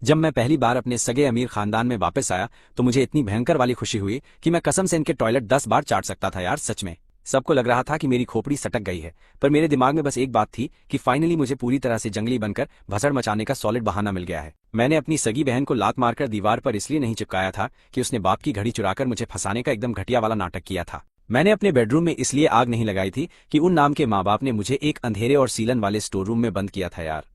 जब मैं पहली बार अपने सगे अमीर खानदान में वापस आया तो मुझे इतनी भयंकर वाली खुशी हुई कि मैं कसम से इनके टॉयलेट 10 बार चाट सकता था यार, सच में। सबको लग रहा था कि मेरी खोपड़ी सटक गई है, पर मेरे दिमाग में बस एक बात थी कि फाइनली मुझे पूरी तरह से जंगली बनकर भसड़ मचाने का सॉलिड बहाना मिल गया है। मैंने अपनी सगी बहन को लात मारकर दीवार पर इसलिए नहीं चिपकाया था कि उसने बाप की घड़ी चुराकर मुझे फंसाने का एकदम घटिया वाला नाटक किया था। मैंने अपने बेडरूम में इसलिए आग नहीं लगाई थी कि उन नाम के माँ बाप ने मुझे एक अंधेरे और सीलन वाले स्टोर रूम में बंद किया था यार।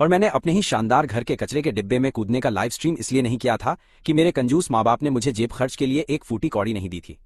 और मैंने अपने ही शानदार घर के कचरे के डिब्बे में कूदने का लाइव स्ट्रीम इसलिए नहीं किया था कि मेरे कंजूस माँ बाप ने मुझे जेब खर्च के लिए एक फूटी कौड़ी नहीं दी थी।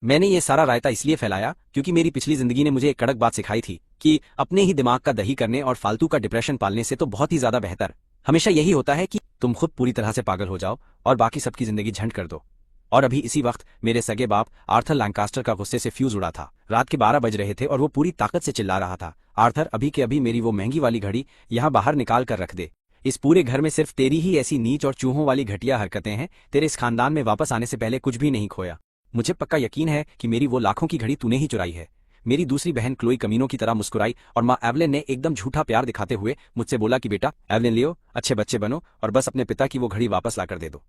मैंने ये सारा रायता इसलिए फैलाया क्योंकि मेरी पिछली जिंदगी ने मुझे एक कड़क बात सिखाई थी कि अपने ही दिमाग का दही करने और फालतू का डिप्रेशन पालने से तो बहुत ही ज्यादा बेहतर हमेशा यही होता है कि तुम खुद पूरी तरह से पागल हो जाओ और बाकी सबकी जिंदगी झंड कर दो। और अभी इसी वक्त मेरे सगे बाप आर्थर लैंकास्टर का गुस्से से फ्यूज उड़ा था। रात के 12 बज रहे थे और वो पूरी ताकत से चिल्ला रहा था, आर्थर अभी के अभी मेरी वो महंगी वाली घड़ी यहाँ बाहर निकाल कर रख दे। इस पूरे घर में सिर्फ तेरी ही ऐसी नीच और चूहों वाली घटिया हरकतें हैं। तेरे इस खानदान में वापस आने से पहले कुछ भी नहीं खोया। मुझे पक्का यकीन है कि मेरी वो लाखों की घड़ी तूने ही चुराई है। मेरी दूसरी बहन क्लोई कमीनों की तरह मुस्कुराई और माँ एवलिन ने एकदम झूठा प्यार दिखाते हुए मुझसे बोला कि बेटा एवलिन लियो, अच्छे बच्चे बनो और बस अपने पिता की वो घड़ी वापस लाकर दे दो।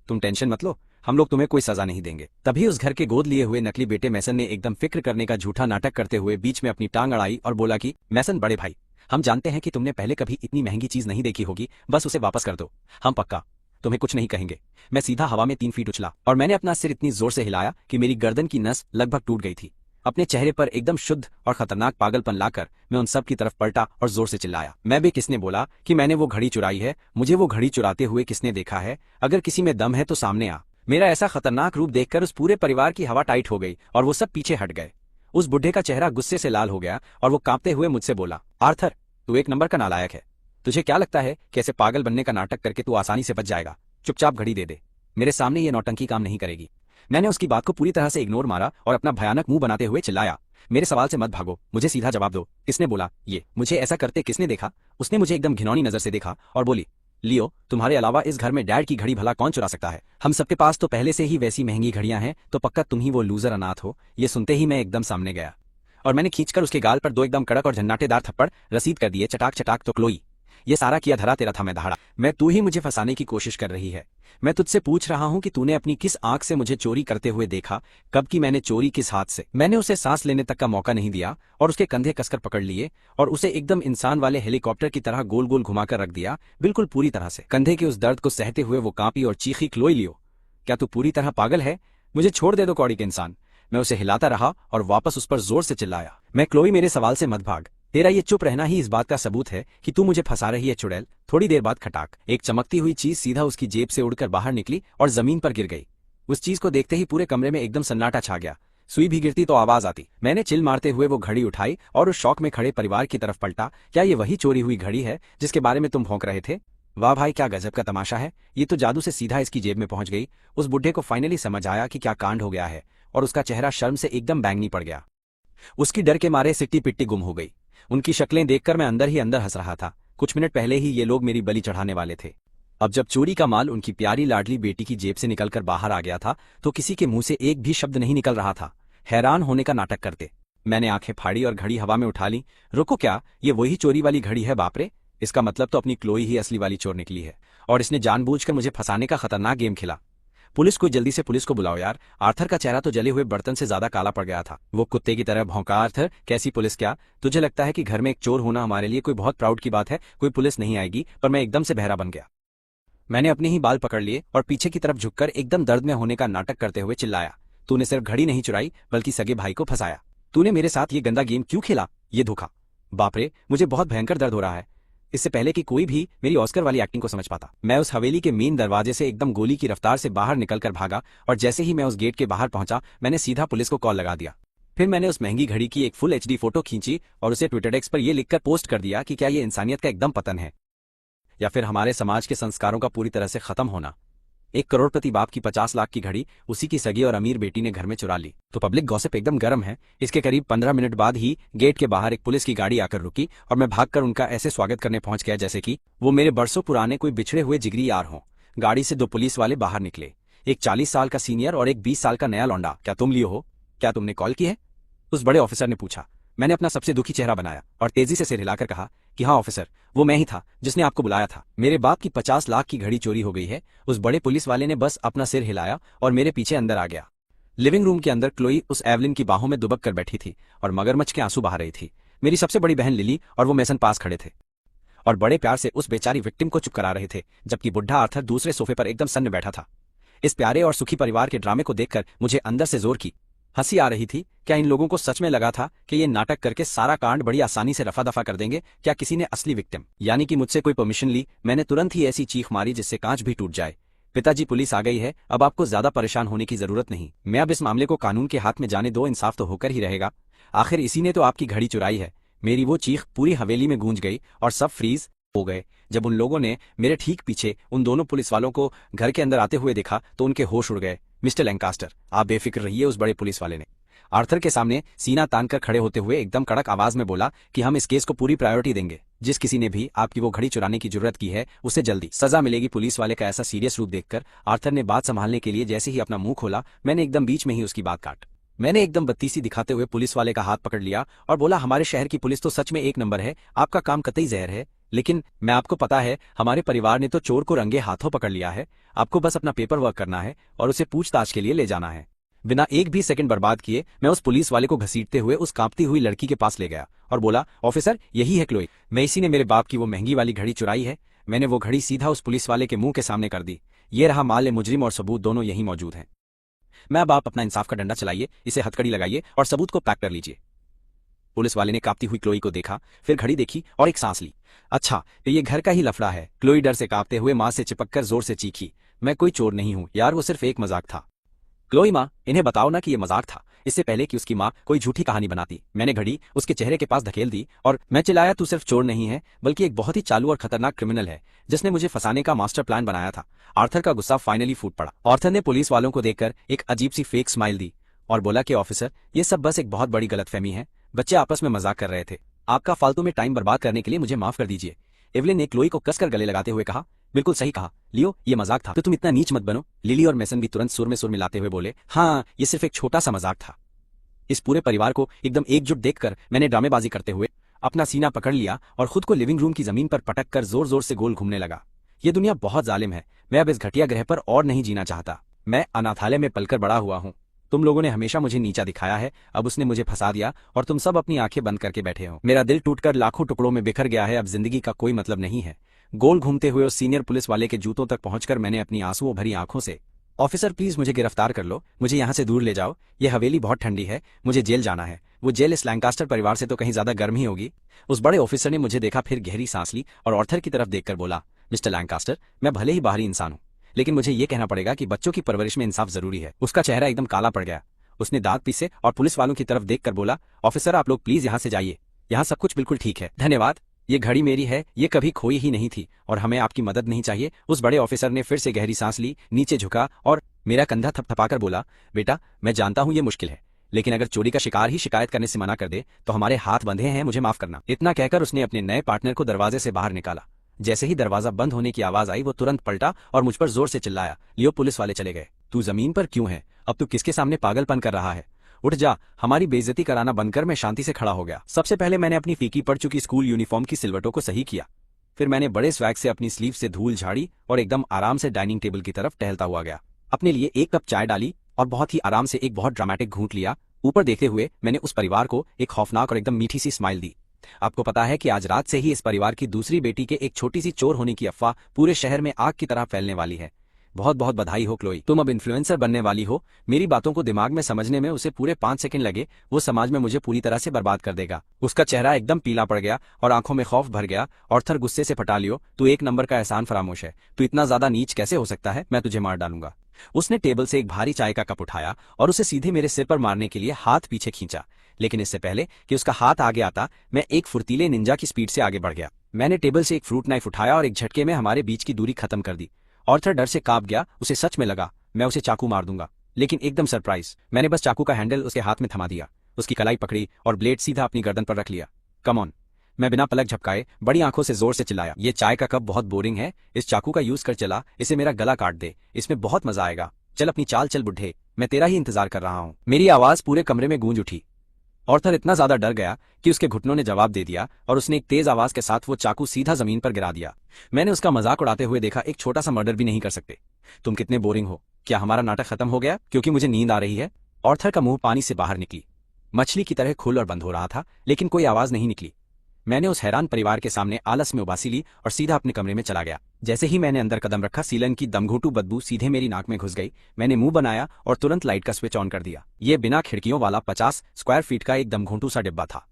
तुम टेंशन मत लो, हम लोग तुम्हें कोई सजा नहीं देंगे। तभी उस घर के गोद लिए हुए नकली बेटे मैसन ने एकदम फिक्र करने का झूठा नाटक करते हुए बीच में अपनी टांग अड़ाई और बोला कि मैसन बड़े भाई, हम जानते हैं कि तुमने पहले कभी इतनी महंगी चीज नहीं देखी होगी, बस उसे वापस कर दो, हम पक्का तुम्हें कुछ नहीं कहेंगे। मैं सीधा हवा में 3 फीट उछला और मैंने अपना सिर इतनी जोर से हिलाया कि मेरी गर्दन की नस लगभग टूट गई थी। अपने चेहरे पर एकदम शुद्ध और खतरनाक पागलपन लाकर मैं उन सब की तरफ पलटा और जोर से चिल्लाया, मैं भी किसने बोला कि मैंने वो घड़ी चुराई है? मुझे वो घड़ी चुराते हुए किसने देखा है? अगर किसी में दम है तो सामने आ। मेरा ऐसा खतरनाक रूप देखकर उस पूरे परिवार की हवा टाइट हो गई और वो सब पीछे हट गए। उस बुढ़े का चेहरा गुस्से से लाल हो गया और वो कांपते हुए मुझसे बोला, आर्थर तू एक नंबर का नालायक है। तुझे क्या लगता है कि ऐसे पागल बनने का नाटक करके तू आसानी से बच जाएगा? चुपचाप घड़ी दे दे, मेरे सामने ये नौटंकी काम नहीं करेगी। मैंने उसकी बात को पूरी तरह से इग्नोर मारा और अपना भयानक मुंह बनाते हुए चिल्लाया, मेरे सवाल से मत भागो, मुझे सीधा जवाब दो। किसने बोला ये? मुझे ऐसा करते किसने देखा? उसने मुझे एकदम घिनौनी नजर से देखा और बोली, लियो तुम्हारे अलावा इस घर में डैड की घड़ी भला कौन चुरा सकता है? हम सबके पास तो पहले से ही वैसी महंगी घड़ियां हैं, तो पक्का तुम ही वो लूजर अनाथ हो। ये सुनते ही मैं एकदम सामने गया और मैंने खींचकर उसके गाल पर 2 एकदम कड़क और झन्नाटेदार थप्पड़ रसीद कर दिए, चटाक चटाक। तो क्लोई, ये सारा किया धरा तेरा था मैं दहाड़ा। मैं तू ही मुझे फंसाने की कोशिश कर रही है। मैं तुझसे पूछ रहा हूं कि तूने अपनी किस आंख से मुझे चोरी करते हुए देखा? कब की मैंने चोरी, किस हाथ से? मैंने उसे सांस लेने तक का मौका नहीं दिया और उसके कंधे कसकर पकड़ लिए और उसे एकदम इंसान वाले हेलीकॉप्टर की तरह गोल गोल घुमाकर रख दिया, बिल्कुल पूरी तरह से। कंधे के उस दर्द को सहते हुए वो कांपी और चीखी, क्लोई लियो क्या तू पूरी तरह पागल है? मुझे छोड़ दे दो कौड़ी के इंसान। मैं उसे हिलाता रहा और वापस उस पर जोर से चिल्लाया, मैं क्लोई मेरे सवाल से मत भाग। तेरा ये चुप रहना ही इस बात का सबूत है कि तू मुझे फंसा रही है चुड़ैल। थोड़ी देर बाद खटाक, एक चमकती हुई चीज सीधा उसकी जेब से उड़कर बाहर निकली और जमीन पर गिर गई। उस चीज को देखते ही पूरे कमरे में एकदम सन्नाटा छा गया। सुई भी गिरती तो आवाज आती। मैंने चिल मारते हुए वो घड़ी उठाई और उस शौक में खड़े परिवार की तरफ पलटा, क्या ये वही चोरी हुई घड़ी है जिसके बारे में तुम भौंक रहे थे? वाह भाई, क्या गजब का तमाशा है। ये तो जादू से सीधा इसकी जेब में पहुंच गई। उस बुढ़े को फाइनली समझ आया कि क्या कांड हो गया है और उसका चेहरा शर्म से एकदम बैंगनी पड़ गया। उसकी डर के मारे सिट्टी पिट्टी गुम हो गई। उनकी शक्लें देखकर मैं अंदर ही अंदर हंस रहा था। कुछ मिनट पहले ही ये लोग मेरी बलि चढ़ाने वाले थे। अब जब चोरी का माल उनकी प्यारी लाडली बेटी की जेब से निकलकर बाहर आ गया था तो किसी के मुंह से एक भी शब्द नहीं निकल रहा था। हैरान होने का नाटक करते मैंने आंखें फाड़ी और घड़ी हवा में उठा ली। रुको, क्या ये वही चोरी वाली घड़ी है? बाप रे, इसका मतलब तो अपनी क्लोई ही असली वाली चोर निकली है और इसने जानबूझकर मुझे फंसाने का खतरनाक गेम खेला। पुलिस को जल्दी से पुलिस को बुलाओ यार। आर्थर का चेहरा तो जले हुए बर्तन से ज्यादा काला पड़ गया था। वो कुत्ते की तरह भौंका, आर्थर कैसी पुलिस? क्या तुझे लगता है कि घर में एक चोर होना हमारे लिए कोई बहुत प्राउड की बात है? कोई पुलिस नहीं आएगी। पर मैं एकदम से बहरा बन गया। मैंने अपने ही बाल पकड़ लिए और पीछे की तरफ झुककर एकदम दर्द में होने का नाटक करते हुए चिल्लाया, तूने सिर्फ घड़ी नहीं चुराई बल्कि सगे भाई को फंसाया। तूने मेरे साथ ये गंदा गेम क्यों खेला? ये धोखा। बाप रे, मुझे बहुत भयंकर दर्द हो रहा है। इससे पहले कि कोई भी मेरी ऑस्कर वाली एक्टिंग को समझ पाता, मैं उस हवेली के मेन दरवाजे से एकदम गोली की रफ्तार से बाहर निकलकर भागा और जैसे ही मैं उस गेट के बाहर पहुंचा मैंने सीधा पुलिस को कॉल लगा दिया। फिर मैंने उस महंगी घड़ी की एक फुल एचडी फोटो खींची और उसे ट्विटर एक्स पर यह लिखकर पोस्ट कर दिया कि क्या ये इंसानियत का एकदम पतन है या फिर हमारे समाज के संस्कारों का पूरी तरह से खत्म होना। 1 करोड़पति बाप की 50 लाख की घड़ी उसी की सगी और अमीर बेटी ने घर में चुरा ली। तो पब्लिक गॉसिप एकदम गर्म है। इसके करीब 15 मिनट बाद ही गेट के बाहर एक पुलिस की गाड़ी आकर रुकी और मैं भागकर उनका ऐसे स्वागत करने पहुंच गया जैसे कि वो मेरे बरसों पुराने कोई बिछड़े हुए जिगरी यार हों। गाड़ी से 2 पुलिस वाले बाहर निकले, एक 40 साल का सीनियर और एक 20 साल का नया लौंडा। क्या तुम लियो हो? क्या तुमने कॉल की है? उस बड़े ऑफिसर ने पूछा। मैंने अपना सबसे दुखी चेहरा बनाया और तेजी से सिर हिलाकर कहा कि हाँ ऑफिसर, वो मैं ही था जिसने आपको बुलाया था। मेरे बाप की 50 लाख की घड़ी चोरी हो गई है। उस बड़े पुलिस वाले ने बस अपना सिर हिलाया और मेरे पीछे अंदर आ गया। लिविंग रूम के अंदर क्लोई उस एवलिन की बाहों में दुबक कर बैठी थी और मगरमच्छ के आंसू बहा रही थी। मेरी सबसे बड़ी बहन लिली और वो मेसन पास खड़े थे और बड़े प्यार से उस बेचारी विक्टिम को चुप करा रहे थे, जबकि बुढ़ा आर्थर दूसरे सोफे पर एकदम सन्न बैठा था। इस प्यारे और सुखी परिवार के ड्रामे को देखकर मुझे अंदर से जोर की हंसी आ रही थी। क्या इन लोगों को सच में लगा था कि ये नाटक करके सारा कांड बड़ी आसानी से रफा दफा कर देंगे? क्या किसी ने असली विक्टिम यानी कि मुझसे कोई परमिशन ली? मैंने तुरंत ही ऐसी चीख मारी जिससे कांच भी टूट जाए। पिताजी, पुलिस आ गई है, अब आपको ज्यादा परेशान होने की जरूरत नहीं। मैं अब इस मामले को कानून के हाथ में जाने दो, इंसाफ तो होकर ही रहेगा। आखिर इसी ने तो आपकी घड़ी चुराई है। मेरी वो चीख पूरी हवेली में गूंज गई और सब फ्रीज हो गए। जब उन लोगों ने मेरे ठीक पीछे उन दोनों पुलिस वालों को घर के अंदर आते हुए देखा तो उनके होश उड़ गए। मिस्टर लैंकास्टर, आप बेफिक्र रहिए, उस बड़े पुलिस वाले ने आर्थर के सामने सीना तानकर खड़े होते हुए एकदम कड़क आवाज में बोला कि हम इस केस को पूरी प्रायोरिटी देंगे। जिस किसी ने भी आपकी वो घड़ी चुराने की जरूरत की है उसे जल्दी सजा मिलेगी। पुलिस वाले का ऐसा सीरियस रूप देखकर आर्थर ने बात संभालने के लिए जैसे ही अपना मुंह खोला, मैंने एकदम बीच में ही उसकी बात काट। मैंने एकदम बत्तीसी दिखाते हुए पुलिस वाले का हाथ पकड़ लिया और बोला, हमारे शहर की पुलिस तो सच में एक नंबर है, आपका काम कतई जहर है। लेकिन मैं आपको पता है, हमारे परिवार ने तो चोर को रंगे हाथों पकड़ लिया है। आपको बस अपना पेपर वर्क करना है और उसे पूछताछ के लिए ले जाना है। बिना एक भी सेकंड बर्बाद किए मैं उस पुलिस वाले को घसीटते हुए उस कांपती हुई लड़की के पास ले गया और बोला, ऑफिसर, यही है क्लोई। मैं इसी ने मेरे बाप की वो महंगी वाली घड़ी चुराई है। मैंने वो घड़ी सीधा उस पुलिस वाले के मुंह के सामने कर दी। ये रहा माल, मुजरिम और सबूत दोनों यहीं मौजूद हैं। मैं अब आप अपना इंसाफ का डंडा चलाइए, इसे हथकड़ी लगाइए और सबूत को पैक कर लीजिए। पुलिस वाले ने कांपती हुई क्लोई को देखा, फिर घड़ी देखी और एक सांस ली। अच्छा, तो ये घर का ही लफड़ा है। क्लोई डर से कांपते हुए मां से चिपककर जोर से चीखी, मैं कोई चोर नहीं हूं यार, वो सिर्फ एक मजाक था। क्लोई माँ, इन्हें बताओ ना कि ये मजाक था, इससे पहले कि उसकी माँ कोई झूठी कहानी बनाती। मैंने घड़ी उसके चेहरे के पास धकेल दी और मैं चिल्लाया, तू सिर्फ चोर नहीं है बल्कि एक बहुत ही चालू और खतरनाक क्रिमिनल है जिसने मुझे फंसाने का मास्टर प्लान बनाया था। आर्थर का गुस्सा फाइनली फूट पड़ा। आर्थर ने पुलिस वालों को देखकर एक अजीब सी फेक स्माइल दी और बोला कि ऑफिसर, ये सब बस एक बहुत बड़ी गलतफहमी है। बच्चे आपस में मजाक कर रहे थे। आपका फालतू में टाइम बर्बाद करने के लिए मुझे माफ कर दीजिए। एवलिन ने क्लोई को कसकर गले लगाते हुए कहा, बिल्कुल सही कहा लियो, ये मजाक था। तो तुम इतना नीच मत बनो। लिली और मेसन भी तुरंत सुर में सुर मिलाते हुए बोले, हाँ, ये सिर्फ एक छोटा सा मजाक था। इस पूरे परिवार को एकदम एकजुट देखकर मैंने ड्रामेबाजी करते हुए अपना सीना पकड़ लिया और खुद को लिविंग रूम की जमीन पर पटक कर जोर जोर से गोल घूमने लगा। ये दुनिया बहुत जालिम है। मैं अब इस घटिया ग्रह पर और नहीं जीना चाहता। मैं अनाथालय में पलकर बड़ा हुआ हूँ। तुम लोगों ने हमेशा मुझे नीचा दिखाया है, अब उसने मुझे फंसा दिया और तुम सब अपनी आंखें बंद करके बैठे हो। मेरा दिल टूटकर लाखों टुकड़ों में बिखर गया है। अब जिंदगी का कोई मतलब नहीं है। गोल घूमते हुए उस सीनियर पुलिस वाले के जूतों तक पहुंचकर मैंने अपनी आंसुओं भरी आंखों से, ऑफिसर प्लीज मुझे गिरफ्तार कर लो, मुझे यहाँ से दूर ले जाओ, ये हवेली बहुत ठंडी है, मुझे जेल जाना है। वो जेल इस लैंकास्टर परिवार से तो कहीं ज्यादा गर्म ही होगी। उस बड़े ऑफिसर ने मुझे देखा, फिर गहरी सांस ली और आर्थर की तरफ देखकर बोला, मिस्टर लैंकास्टर, मैं भले ही बाहरी इंसान हूँ लेकिन मुझे ये कहना पड़ेगा कि बच्चों की परवरिश में इंसाफ जरूरी है। उसका चेहरा एकदम काला पड़ गया। उसने दांत पीसे और पुलिस वालों की तरफ देखकर बोला, ऑफिसर आप लोग प्लीज यहाँ से जाइए, यहाँ सब कुछ बिल्कुल ठीक है। धन्यवाद, ये घड़ी मेरी है, ये कभी खोई ही नहीं थी और हमें आपकी मदद नहीं चाहिए। उस बड़े ऑफिसर ने फिर से गहरी सांस ली, नीचे झुका और मेरा कंधा थपथपाकर बोला, बेटा मैं जानता हूँ ये मुश्किल है, लेकिन अगर चोरी का शिकार ही शिकायत करने से मना कर दे तो हमारे हाथ बंधे हैं, मुझे माफ करना। इतना कहकर उसने अपने नए पार्टनर को दरवाजे से बाहर निकाला। जैसे ही दरवाजा बंद होने की आवाज आई वो तुरंत पलटा और मुझ पर जोर से चिल्लाया, लियो, पुलिस वाले चले गए। तू जमीन पर क्यों है? अब तू किसके सामने पागलपन कर रहा है? उठ जा, हमारी बेइज्जती कराना बंद कर। मैं शांति से खड़ा हो गया। सबसे पहले मैंने अपनी फीकी पड़ चुकी स्कूल यूनिफॉर्म की सिलवटों को सही किया। फिर मैंने बड़े स्वैग से अपनी स्लीव से धूल झाड़ी और एकदम आराम से डाइनिंग टेबल की तरफ टहलता हुआ गया। अपने लिए एक कप चाय डाली और बहुत ही आराम से एक बहुत ड्रामेटिक घूंट लिया। ऊपर देखते हुए मैंने उस परिवार को एक खौफनाक और एकदम मीठी सी स्माइल दी। आपको पता है कि आज रात से ही इस परिवार की दूसरी बेटी के एक छोटी सी चोर होने की अफवाह पूरे शहर में आग की तरह फैलने वाली है। बहुत बहुत बधाई हो क्लोई, तुम अब इन्फ्लुएंसर बनने वाली हो। मेरी बातों को दिमाग में समझने में उसे पूरे 5 सेकंड लगे। वो समाज में मुझे पूरी तरह से बर्बाद कर देगा। उसका चेहरा एकदम पीला पड़ गया और आंखों में खौफ भर गया। आर्थर गुस्से से फटा लियो, तू एक नंबर का एहसान फरामोश है। तू इतना ज्यादा नीच कैसे हो सकता है? मैं तुझे मार डालूंगा। उसने टेबल से एक भारी चाय का कप उठाया और उसे सीधे मेरे सिर पर मारने के लिए हाथ पीछे खींचा, लेकिन इससे पहले कि उसका हाथ आगे आता मैं एक फुर्तीले निंजा की स्पीड से आगे बढ़ गया। मैंने टेबल से एक फ्रूट नाइफ उठाया और एक झटके में हमारे बीच की दूरी खत्म कर दी। आर्थर डर से कांप गया। उसे सच में लगा मैं उसे चाकू मार दूंगा, लेकिन एकदम सरप्राइज, मैंने बस चाकू का हैंडल उसके हाथ में थमा दिया, उसकी कलाई पकड़ी और ब्लेड सीधा अपनी गर्दन पर रख लिया। कम ऑन, मैं बिना पलक झपकाए बड़ी आंखों से जोर से चिल्लाया, ये चाय का कप बहुत बोरिंग है, इस चाकू का यूज कर चला, इसे मेरा गला काट दे, इसमें बहुत मजा आएगा। चल अपनी चाल चल बुढ़े, मैं तेरा ही इंतजार कर रहा हूँ। मेरी आवाज पूरे कमरे में गूंज उठी। ऑर्थर इतना ज्यादा डर गया कि उसके घुटनों ने जवाब दे दिया और उसने एक तेज आवाज के साथ वो चाकू सीधा जमीन पर गिरा दिया। मैंने उसका मजाक उड़ाते हुए देखा, एक छोटा सा मर्डर भी नहीं कर सकते? तुम कितने बोरिंग हो। क्या हमारा नाटक खत्म हो गया क्योंकि मुझे नींद आ रही है? ऑर्थर का मुंह पानी से बाहर निकली, मछली की तरह खुल और बंद हो रहा था, लेकिन कोई आवाज नहीं निकली। मैंने उस हैरान परिवार के सामने आलस में उबासी ली और सीधा अपने कमरे में चला गया। जैसे ही मैंने अंदर कदम रखा, सीलन की दमघोंटू बदबू सीधे मेरी नाक में घुस गई। मैंने मुंह बनाया और तुरंत लाइट का स्विच ऑन कर दिया। ये बिना खिड़कियों वाला 50 स्क्वायर फीट का एक दमघोंटू सा डिब्बा था।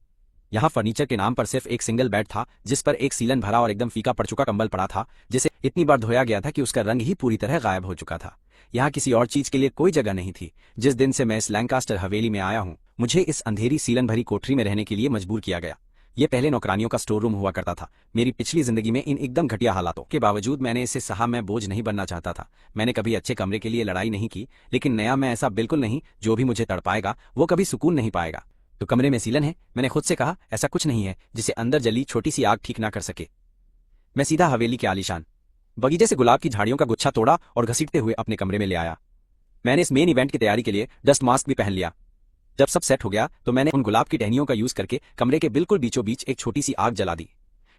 यहाँ फर्नीचर के नाम पर सिर्फ एक सिंगल बेड था, जिस पर एक सीलन भरा और एकदम फीका पड़ चुका कंबल पड़ा था, जिसे इतनी बार धोया गया था कि उसका रंग ही पूरी तरह गायब हो चुका था। यहाँ किसी और चीज के लिए कोई जगह नहीं थी। जिस दिन से मैं इस लैंकास्टर हवेली में आया हूँ, मुझे इस अंधेरी सीलन भरी कोठरी में रहने के लिए मजबूर किया गया। ये पहले नौकरानियों का स्टोर रूम हुआ करता था। मेरी पिछली जिंदगी में इन एकदम घटिया हालातों के बावजूद मैंने इसे सहा। मैं बोझ नहीं बनना चाहता था। मैंने कभी अच्छे कमरे के लिए लड़ाई नहीं की, लेकिन नया मैं ऐसा बिल्कुल नहीं। जो भी मुझे तड़पाएगा वो कभी सुकून नहीं पाएगा। तो कमरे में सीलन है, मैंने खुद से कहा। ऐसा कुछ नहीं है जिसे अंदर जली छोटी सी आग ठीक ना कर सके। मैं सीधा हवेली के आलीशान बगीचे से गुलाब की झाड़ियों का गुच्छा तोड़ा और घसीटते हुए अपने कमरे में ले आया। मैंने इस मेन इवेंट की तैयारी के लिए डस्ट मास्क भी पहन लिया। जब सब सेट हो गया तो मैंने उन गुलाब की टहनियों का यूज करके कमरे के बिल्कुल बीचों बीच एक छोटी सी आग जला दी।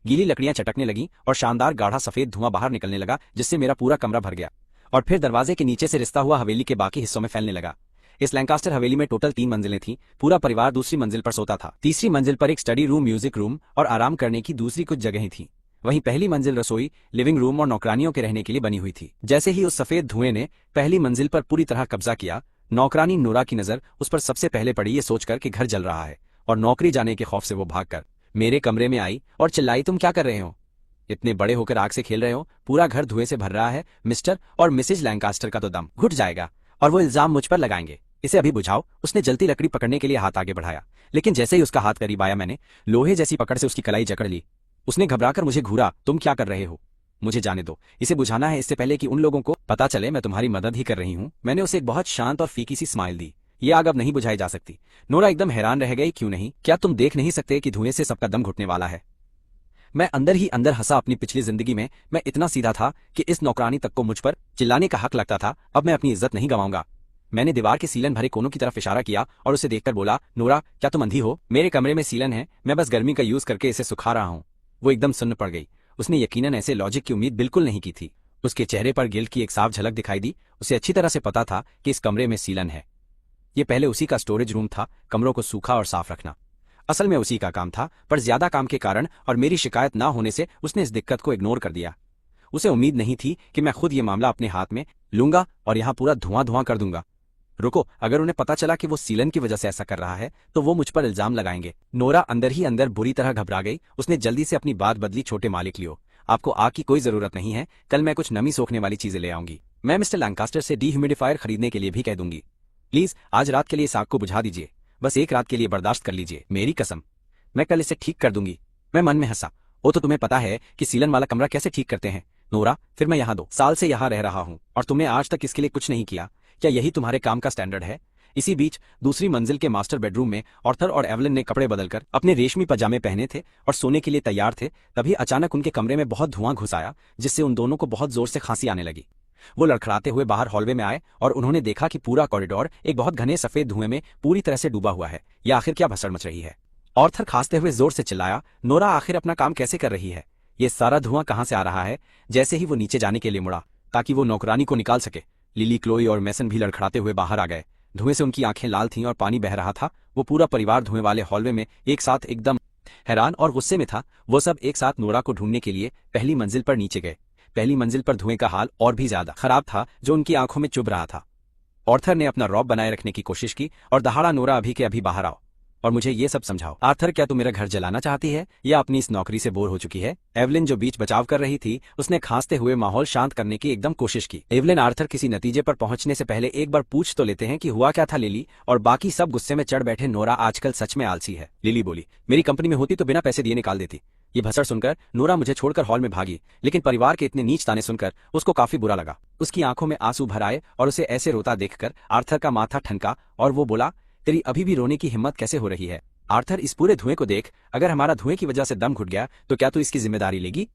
गीली लकड़ियां चटकने लगी और शानदार गाढ़ा सफेद धुआं बाहर निकलने लगा, जिससे मेरा पूरा कमरा भर गया और फिर दरवाजे के नीचे से रिश्ता हुआ हवेली के बाकी हिस्सों में फैलने लगा। इस लैंकास्टर हवेली में टोटल 3 मंजिलें थीं। पूरा परिवार दूसरी मंजिल पर सोता था। तीसरी मंजिल पर एक स्टडी रूम, म्यूजिक रूम और आराम करने की दूसरी कुछ जगहें थीं। वहीं पहली मंजिल रसोई, लिविंग रूम और नौकरानियों के रहने के लिए बनी हुई थी। जैसे ही उस सफेद धुएं ने पहली मंजिल पर पूरी तरह कब्जा किया, नौकरानी नोरा की नजर उस पर सबसे पहले पड़ी, ये सोचकर कि घर जल रहा है, और नौकरी जाने के खौफ से वो भागकर मेरे कमरे में आई और चिल्लाई, तुम क्या कर रहे हो? इतने बड़े होकर आग से खेल रहे हो? पूरा घर धुएं से भर रहा है। मिस्टर और मिसेज लैंकास्टर का तो दम घुट जाएगा और वो इल्जाम मुझ पर लगाएंगे। इसे अभी बुझाओ। उसने जलती लकड़ी पकड़ने के लिए हाथ आगे बढ़ाया, लेकिन जैसे ही उसका हाथ करीब आया, मैंने लोहे जैसी पकड़ से उसकी कलाई जकड़ ली। उसने घबराकर मुझे घूरा, तुम क्या कर रहे हो? मुझे जाने दो, इसे बुझाना है इससे पहले कि उन लोगों को पता चले मैं तुम्हारी मदद ही कर रही हूँ। मैंने उसे एक बहुत शांत और फीकी सी स्माइल दी। ये आग अब नहीं बुझाई जा सकती। नोरा एकदम हैरान रह गई, क्यों नहीं? क्या तुम देख नहीं सकते कि धुएं से सबका दम घुटने वाला है? मैं अंदर ही अंदर हंसा। अपनी पिछली जिंदगी में मैं इतना सीधा था कि इस नौकरानी तक को मुझ पर चिल्लाने का हक लगता था। अब मैं अपनी इज्जत नहीं गंवाऊंगा। मैंने दीवार के सीलन भरे कोनों की तरफ इशारा किया और उसे देखकर बोला, नोरा क्या तुम अंधी हो? मेरे कमरे में सीलन है, मैं बस गर्मी का यूज करके इसे सुखा रहा हूँ। वो एकदम सुन्न पड़ गई। उसने यकीनन ऐसे लॉजिक की उम्मीद बिल्कुल नहीं की थी। उसके चेहरे पर गिल्ट की एक साफ झलक दिखाई दी। उसे अच्छी तरह से पता था कि इस कमरे में सीलन है। ये पहले उसी का स्टोरेज रूम था, कमरों को सूखा और साफ रखना असल में उसी का काम था, पर ज्यादा काम के कारण और मेरी शिकायत ना होने से उसने इस दिक्कत को इग्नोर कर दिया। उसे उम्मीद नहीं थी कि मैं खुद ये मामला अपने हाथ में लूंगा और यहाँ पूरा धुआं धुआं कर दूंगा। रुको, अगर उन्हें पता चला कि वो सीलन की वजह से ऐसा कर रहा है तो वो मुझ पर इल्जाम लगाएंगे। नोरा अंदर ही अंदर बुरी तरह घबरा गई। उसने जल्दी से अपनी बात बदली, छोटे मालिक लियो, आपको आग की कोई जरूरत नहीं है। कल मैं कुछ नमी सोखने वाली चीजें ले आऊंगी। मैं मिस्टर लैंकास्टर से डीह्यूमिडिफायर खरीदने के लिए भी कह दूंगी। प्लीज आज रात के लिए इस आग को बुझा दीजिए। बस एक रात के लिए बर्दाश्त कर लीजिए, मेरी कसम। मैं कल इसे ठीक कर दूंगी। मैं मन में हंसा, वो तो तुम्हें पता है कि सीलन वाला कमरा कैसे ठीक करते हैं नोरा। फिर मैं यहाँ 2 साल से यहाँ रह रहा हूँ और तुमने आज तक इसके लिए कुछ नहीं किया। क्या यही तुम्हारे काम का स्टैंडर्ड है? इसी बीच दूसरी मंजिल के मास्टर बेडरूम में ऑर्थर और एवलिन ने कपड़े बदलकर अपने रेशमी पजामे पहने थे और सोने के लिए तैयार थे। तभी अचानक उनके कमरे में बहुत धुआं घुस आया, जिससे उन दोनों को बहुत जोर से खांसी आने लगी। वो लड़खड़ाते हुए बाहर हॉलवे में आए और उन्होंने देखा कि पूरा कॉरिडोर एक बहुत घने सफेद धुएं में पूरी तरह से डूबा हुआ है। यह आखिर क्या भसड़ मच रही है? ऑर्थर खांसते हुए जोर से चिल्लाया, नोरा आखिर अपना काम कैसे कर रही है? ये सारा धुआं कहाँ से आ रहा है? जैसे ही वो नीचे जाने के लिए मुड़ा ताकि वो नौकरानी को निकाल सके, लिली, क्लोई और मैसन भी लड़खड़ाते हुए बाहर आ गए। धुएं से उनकी आंखें लाल थीं और पानी बह रहा था। वो पूरा परिवार धुएं वाले हॉलवे में एक साथ एकदम हैरान और गुस्से में था। वो सब एक साथ नोरा को ढूंढने के लिए पहली मंजिल पर नीचे गए। पहली मंजिल पर धुएं का हाल और भी ज्यादा खराब था, जो उनकी आंखों में चुभ रहा था। ऑर्थर ने अपना रौब बनाए रखने की कोशिश की और दहाड़ा, नोरा अभी के अभी बाहर आओ और मुझे ये सब समझाओ। आर्थर, क्या तू मेरा घर जलाना चाहती है या अपनी इस नौकरी से बोर हो चुकी है? एवलिन, जो बीच बचाव कर रही थी, उसने खांसते हुए माहौल शांत करने की एकदम कोशिश की। एवलिन, आर्थर किसी नतीजे पर पहुंचने से पहले एक बार पूछ तो लेते हैं कि हुआ क्या था। लिली और बाकी सब गुस्से में चढ़ बैठे। नोरा आजकल सच में आलसी है। लिली बोली, मेरी कंपनी में होती तो बिना पैसे दिए निकाल देती। ये भसड़ सुनकर नोरा मुझे छोड़कर हॉल में भागी, लेकिन परिवार के इतने नीच ताने सुनकर उसको काफी बुरा लगा। उसकी आंखों में आंसू भर आए और उसे ऐसे रोता देखकर आर्थर का माथा ठनका और वो बोला, तेरी अभी भी रोने की हिम्मत कैसे हो रही है? आर्थर, इस पूरे धुएं को देख। अगर हमारा धुएं की वजह से दम घुट गया तो क्या तू इसकी जिम्मेदारी लेगी?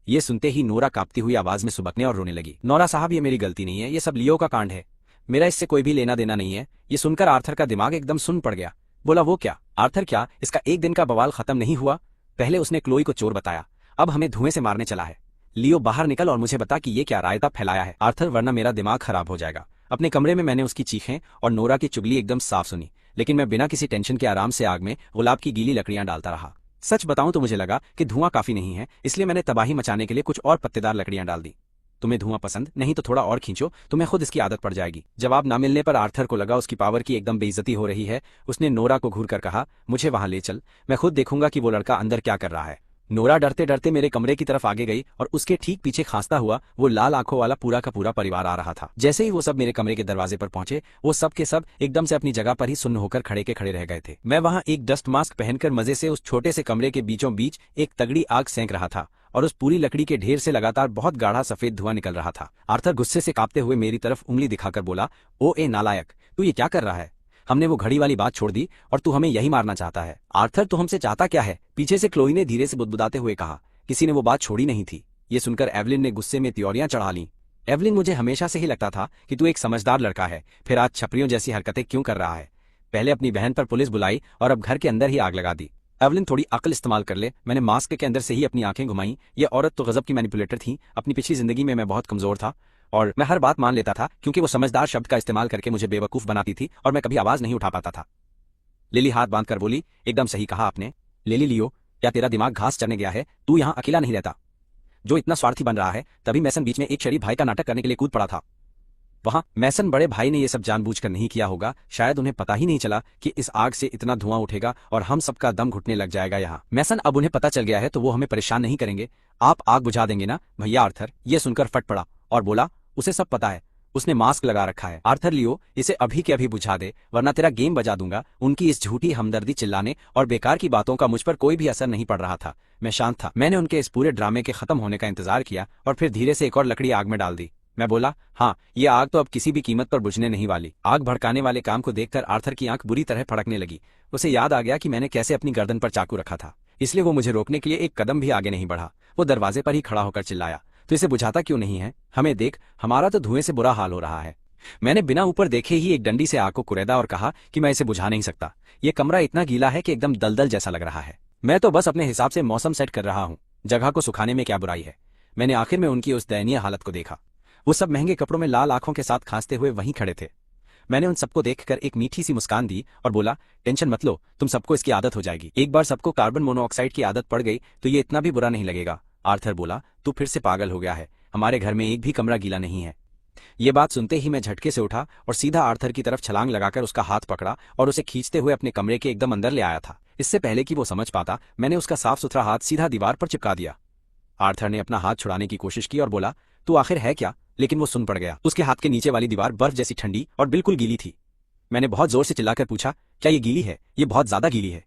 ये सुनते ही नोरा कांपती हुई आवाज में सुबकने और रोने लगी। नोरा साहब, ये मेरी गलती नहीं है, ये सब लियो का कांड है। मेरा इससे कोई भी लेना देना नहीं है। ये सुनकर आर्थर का दिमाग एकदम सुन्न पड़ गया। बोला, वो क्या? आर्थर, क्या इसका एक दिन का बवाल खत्म नहीं हुआ? पहले उसने क्लोई को चोर बताया, अब हमें धुएं से मारने चला है। लियो, बाहर निकल और मुझे बता कि ये क्या रायता फैलाया है आर्थर, वरना मेरा दिमाग खराब हो जाएगा। अपने कमरे में मैंने उसकी चीखें और नोरा की चुगली एकदम साफ सुनी, लेकिन मैं बिना किसी टेंशन के आराम से आग में गुलाब की गीली लकड़ियां डालता रहा। सच बताऊं तो मुझे लगा कि धुआं काफी नहीं है, इसलिए मैंने तबाही मचाने के लिए कुछ और पत्तेदार लकड़ियां डाल दी। तुम्हें धुआं पसंद नहीं तो थोड़ा और खींचो, तुम्हें खुद इसकी आदत पड़ जाएगी। जवाब ना मिलने पर आर्थर को लगा उसकी पावर की एकदम बेइज्जती हो रही है। उसने नोरा को घूर कर कहा, मुझे वहां ले चल, मैं खुद देखूंगा कि वो लड़का अंदर क्या कर रहा है। नोरा डरते डरते मेरे कमरे की तरफ आगे गई और उसके ठीक पीछे खांसता हुआ वो लाल आंखों वाला पूरा का पूरा परिवार आ रहा था। जैसे ही वो सब मेरे कमरे के दरवाजे पर पहुंचे, वो सब के सब एकदम से अपनी जगह पर ही सुन्न होकर खड़े के खड़े रह गए थे। मैं वहां एक डस्ट मास्क पहनकर मजे से उस छोटे से कमरे के बीचों बीच एक तगड़ी आग सेंक रहा था और उस पूरी लकड़ी के ढेर से लगातार बहुत गाढ़ा सफेद धुआं निकल रहा था। आर्थर गुस्से से कांपते हुए मेरी तरफ उंगली दिखाकर बोला, ओ ए नालायक, तू ये क्या कर रहा है? हमने वो घड़ी वाली बात छोड़ दी और तू हमें यही मारना चाहता है। आर्थर, तू हमसे चाहता क्या है? पीछे से क्लोई ने धीरे से बुदबुदाते हुए कहा। किसी ने वो बात छोड़ी नहीं थी। ये सुनकर एवलिन ने गुस्से में त्योरियां चढ़ा लीं। एवलिन, मुझे हमेशा से ही लगता था कि तू एक समझदार लड़का है, फिर आज छपरियों जैसी हरकतें क्यों कर रहा है? पहले अपनी बहन पर पुलिस बुलाई और अब घर के अंदर ही आग लगा दी। एवलिन, थोड़ी अक्ल इस्तेमाल कर ले। मैंने मास्क के अंदर से ही अपनी आंखें घुमाई। ये औरत तो गजब की मैनिपुलेटर थी। अपनी पिछली जिंदगी में मैं बहुत कमजोर था और मैं हर बात मान लेता था क्योंकि वो समझदार शब्द का इस्तेमाल करके मुझे बेवकूफ बनाती थी और मैं कभी आवाज नहीं उठा पाता था। लिली हाथ बांधकर बोली, एकदम सही कहा आपने। लिली, लियो, क्या तेरा दिमाग घास चढ़ने गया है? तू यहाँ अकेला नहीं रहता जो इतना स्वार्थी बन रहा है। तभी मैसन बीच में एक शरीफ भाई का नाटक करने के लिए कूद पड़ा था। वहां मैसन बड़े भाई ने ये सब जानबूझकर नहीं किया होगा। शायद उन्हें पता ही नहीं चला कि इस आग से इतना धुआं उठेगा और हम सबका दम घुटने लग जाएगा यहाँ। मैसन, अब उन्हें पता चल गया है तो वो हमें परेशान नहीं करेंगे। आप आग बुझा देंगे ना भैया? आर्थर ये सुनकर फट पड़ा और बोला, उसे सब पता है, उसने मास्क लगा रखा है। आर्थर, लियो, इसे अभी के अभी बुझा दे वरना तेरा गेम बजा दूंगा। उनकी इस झूठी हमदर्दी, चिल्लाने और बेकार की बातों का मुझ पर कोई भी असर नहीं पड़ रहा था। मैं शांत था। मैंने उनके इस पूरे ड्रामे के खत्म होने का इंतजार किया और फिर धीरे से एक और लकड़ी आग में डाल दी। मैं बोला, हाँ, ये आग तो अब किसी भी कीमत पर बुझने नहीं वाली। आग भड़काने वाले काम को देखकर आर्थर की आंख बुरी तरह फड़कने लगी। उसे याद आ गया कि मैंने कैसे अपनी गर्दन पर चाकू रखा था, इसलिए वो मुझे रोकने के लिए एक कदम भी आगे नहीं बढ़ा। वो दरवाजे पर ही खड़ा होकर चिल्लाया, तो इसे बुझाता क्यों नहीं है? हमें देख, हमारा तो धुएं से बुरा हाल हो रहा है। मैंने बिना ऊपर देखे ही एक डंडी से आग को कुरेदा और कहा कि मैं इसे बुझा नहीं सकता। ये कमरा इतना गीला है कि एकदम दलदल जैसा लग रहा है। मैं तो बस अपने हिसाब से मौसम सेट कर रहा हूँ, जगह को सुखाने में क्या बुराई है? मैंने आखिर में उनकी उस दयनीय हालत को देखा। वो सब महंगे कपड़ों में लाल आंखों के साथ खांसते हुए वहीं खड़े थे। मैंने उन सबको देखकर एक मीठी सी मुस्कान दी और बोला, टेंशन मत लो, तुम सबको इसकी आदत हो जाएगी। एक बार सबको कार्बन मोनोऑक्साइड की आदत पड़ गई तो ये इतना भी बुरा नहीं लगेगा। आर्थर बोला, तू फिर से पागल हो गया है, हमारे घर में एक भी कमरा गीला नहीं है। ये बात सुनते ही मैं झटके से उठा और सीधा आर्थर की तरफ छलांग लगाकर उसका हाथ पकड़ा और उसे खींचते हुए अपने कमरे के एकदम अंदर ले आया था। इससे पहले कि वो समझ पाता, मैंने उसका साफ सुथरा हाथ सीधा दीवार पर चिपका दिया। आर्थर ने अपना हाथ छुड़ाने की कोशिश की और बोला, तू आखिर है क्या? लेकिन वो सुन पड़ गया। उसके हाथ के नीचे वाली दीवार बर्फ जैसी ठंडी और बिल्कुल गीली थी। मैंने बहुत जोर से चिल्लाकर पूछा, क्या ये गीली है? ये बहुत ज्यादा गीली है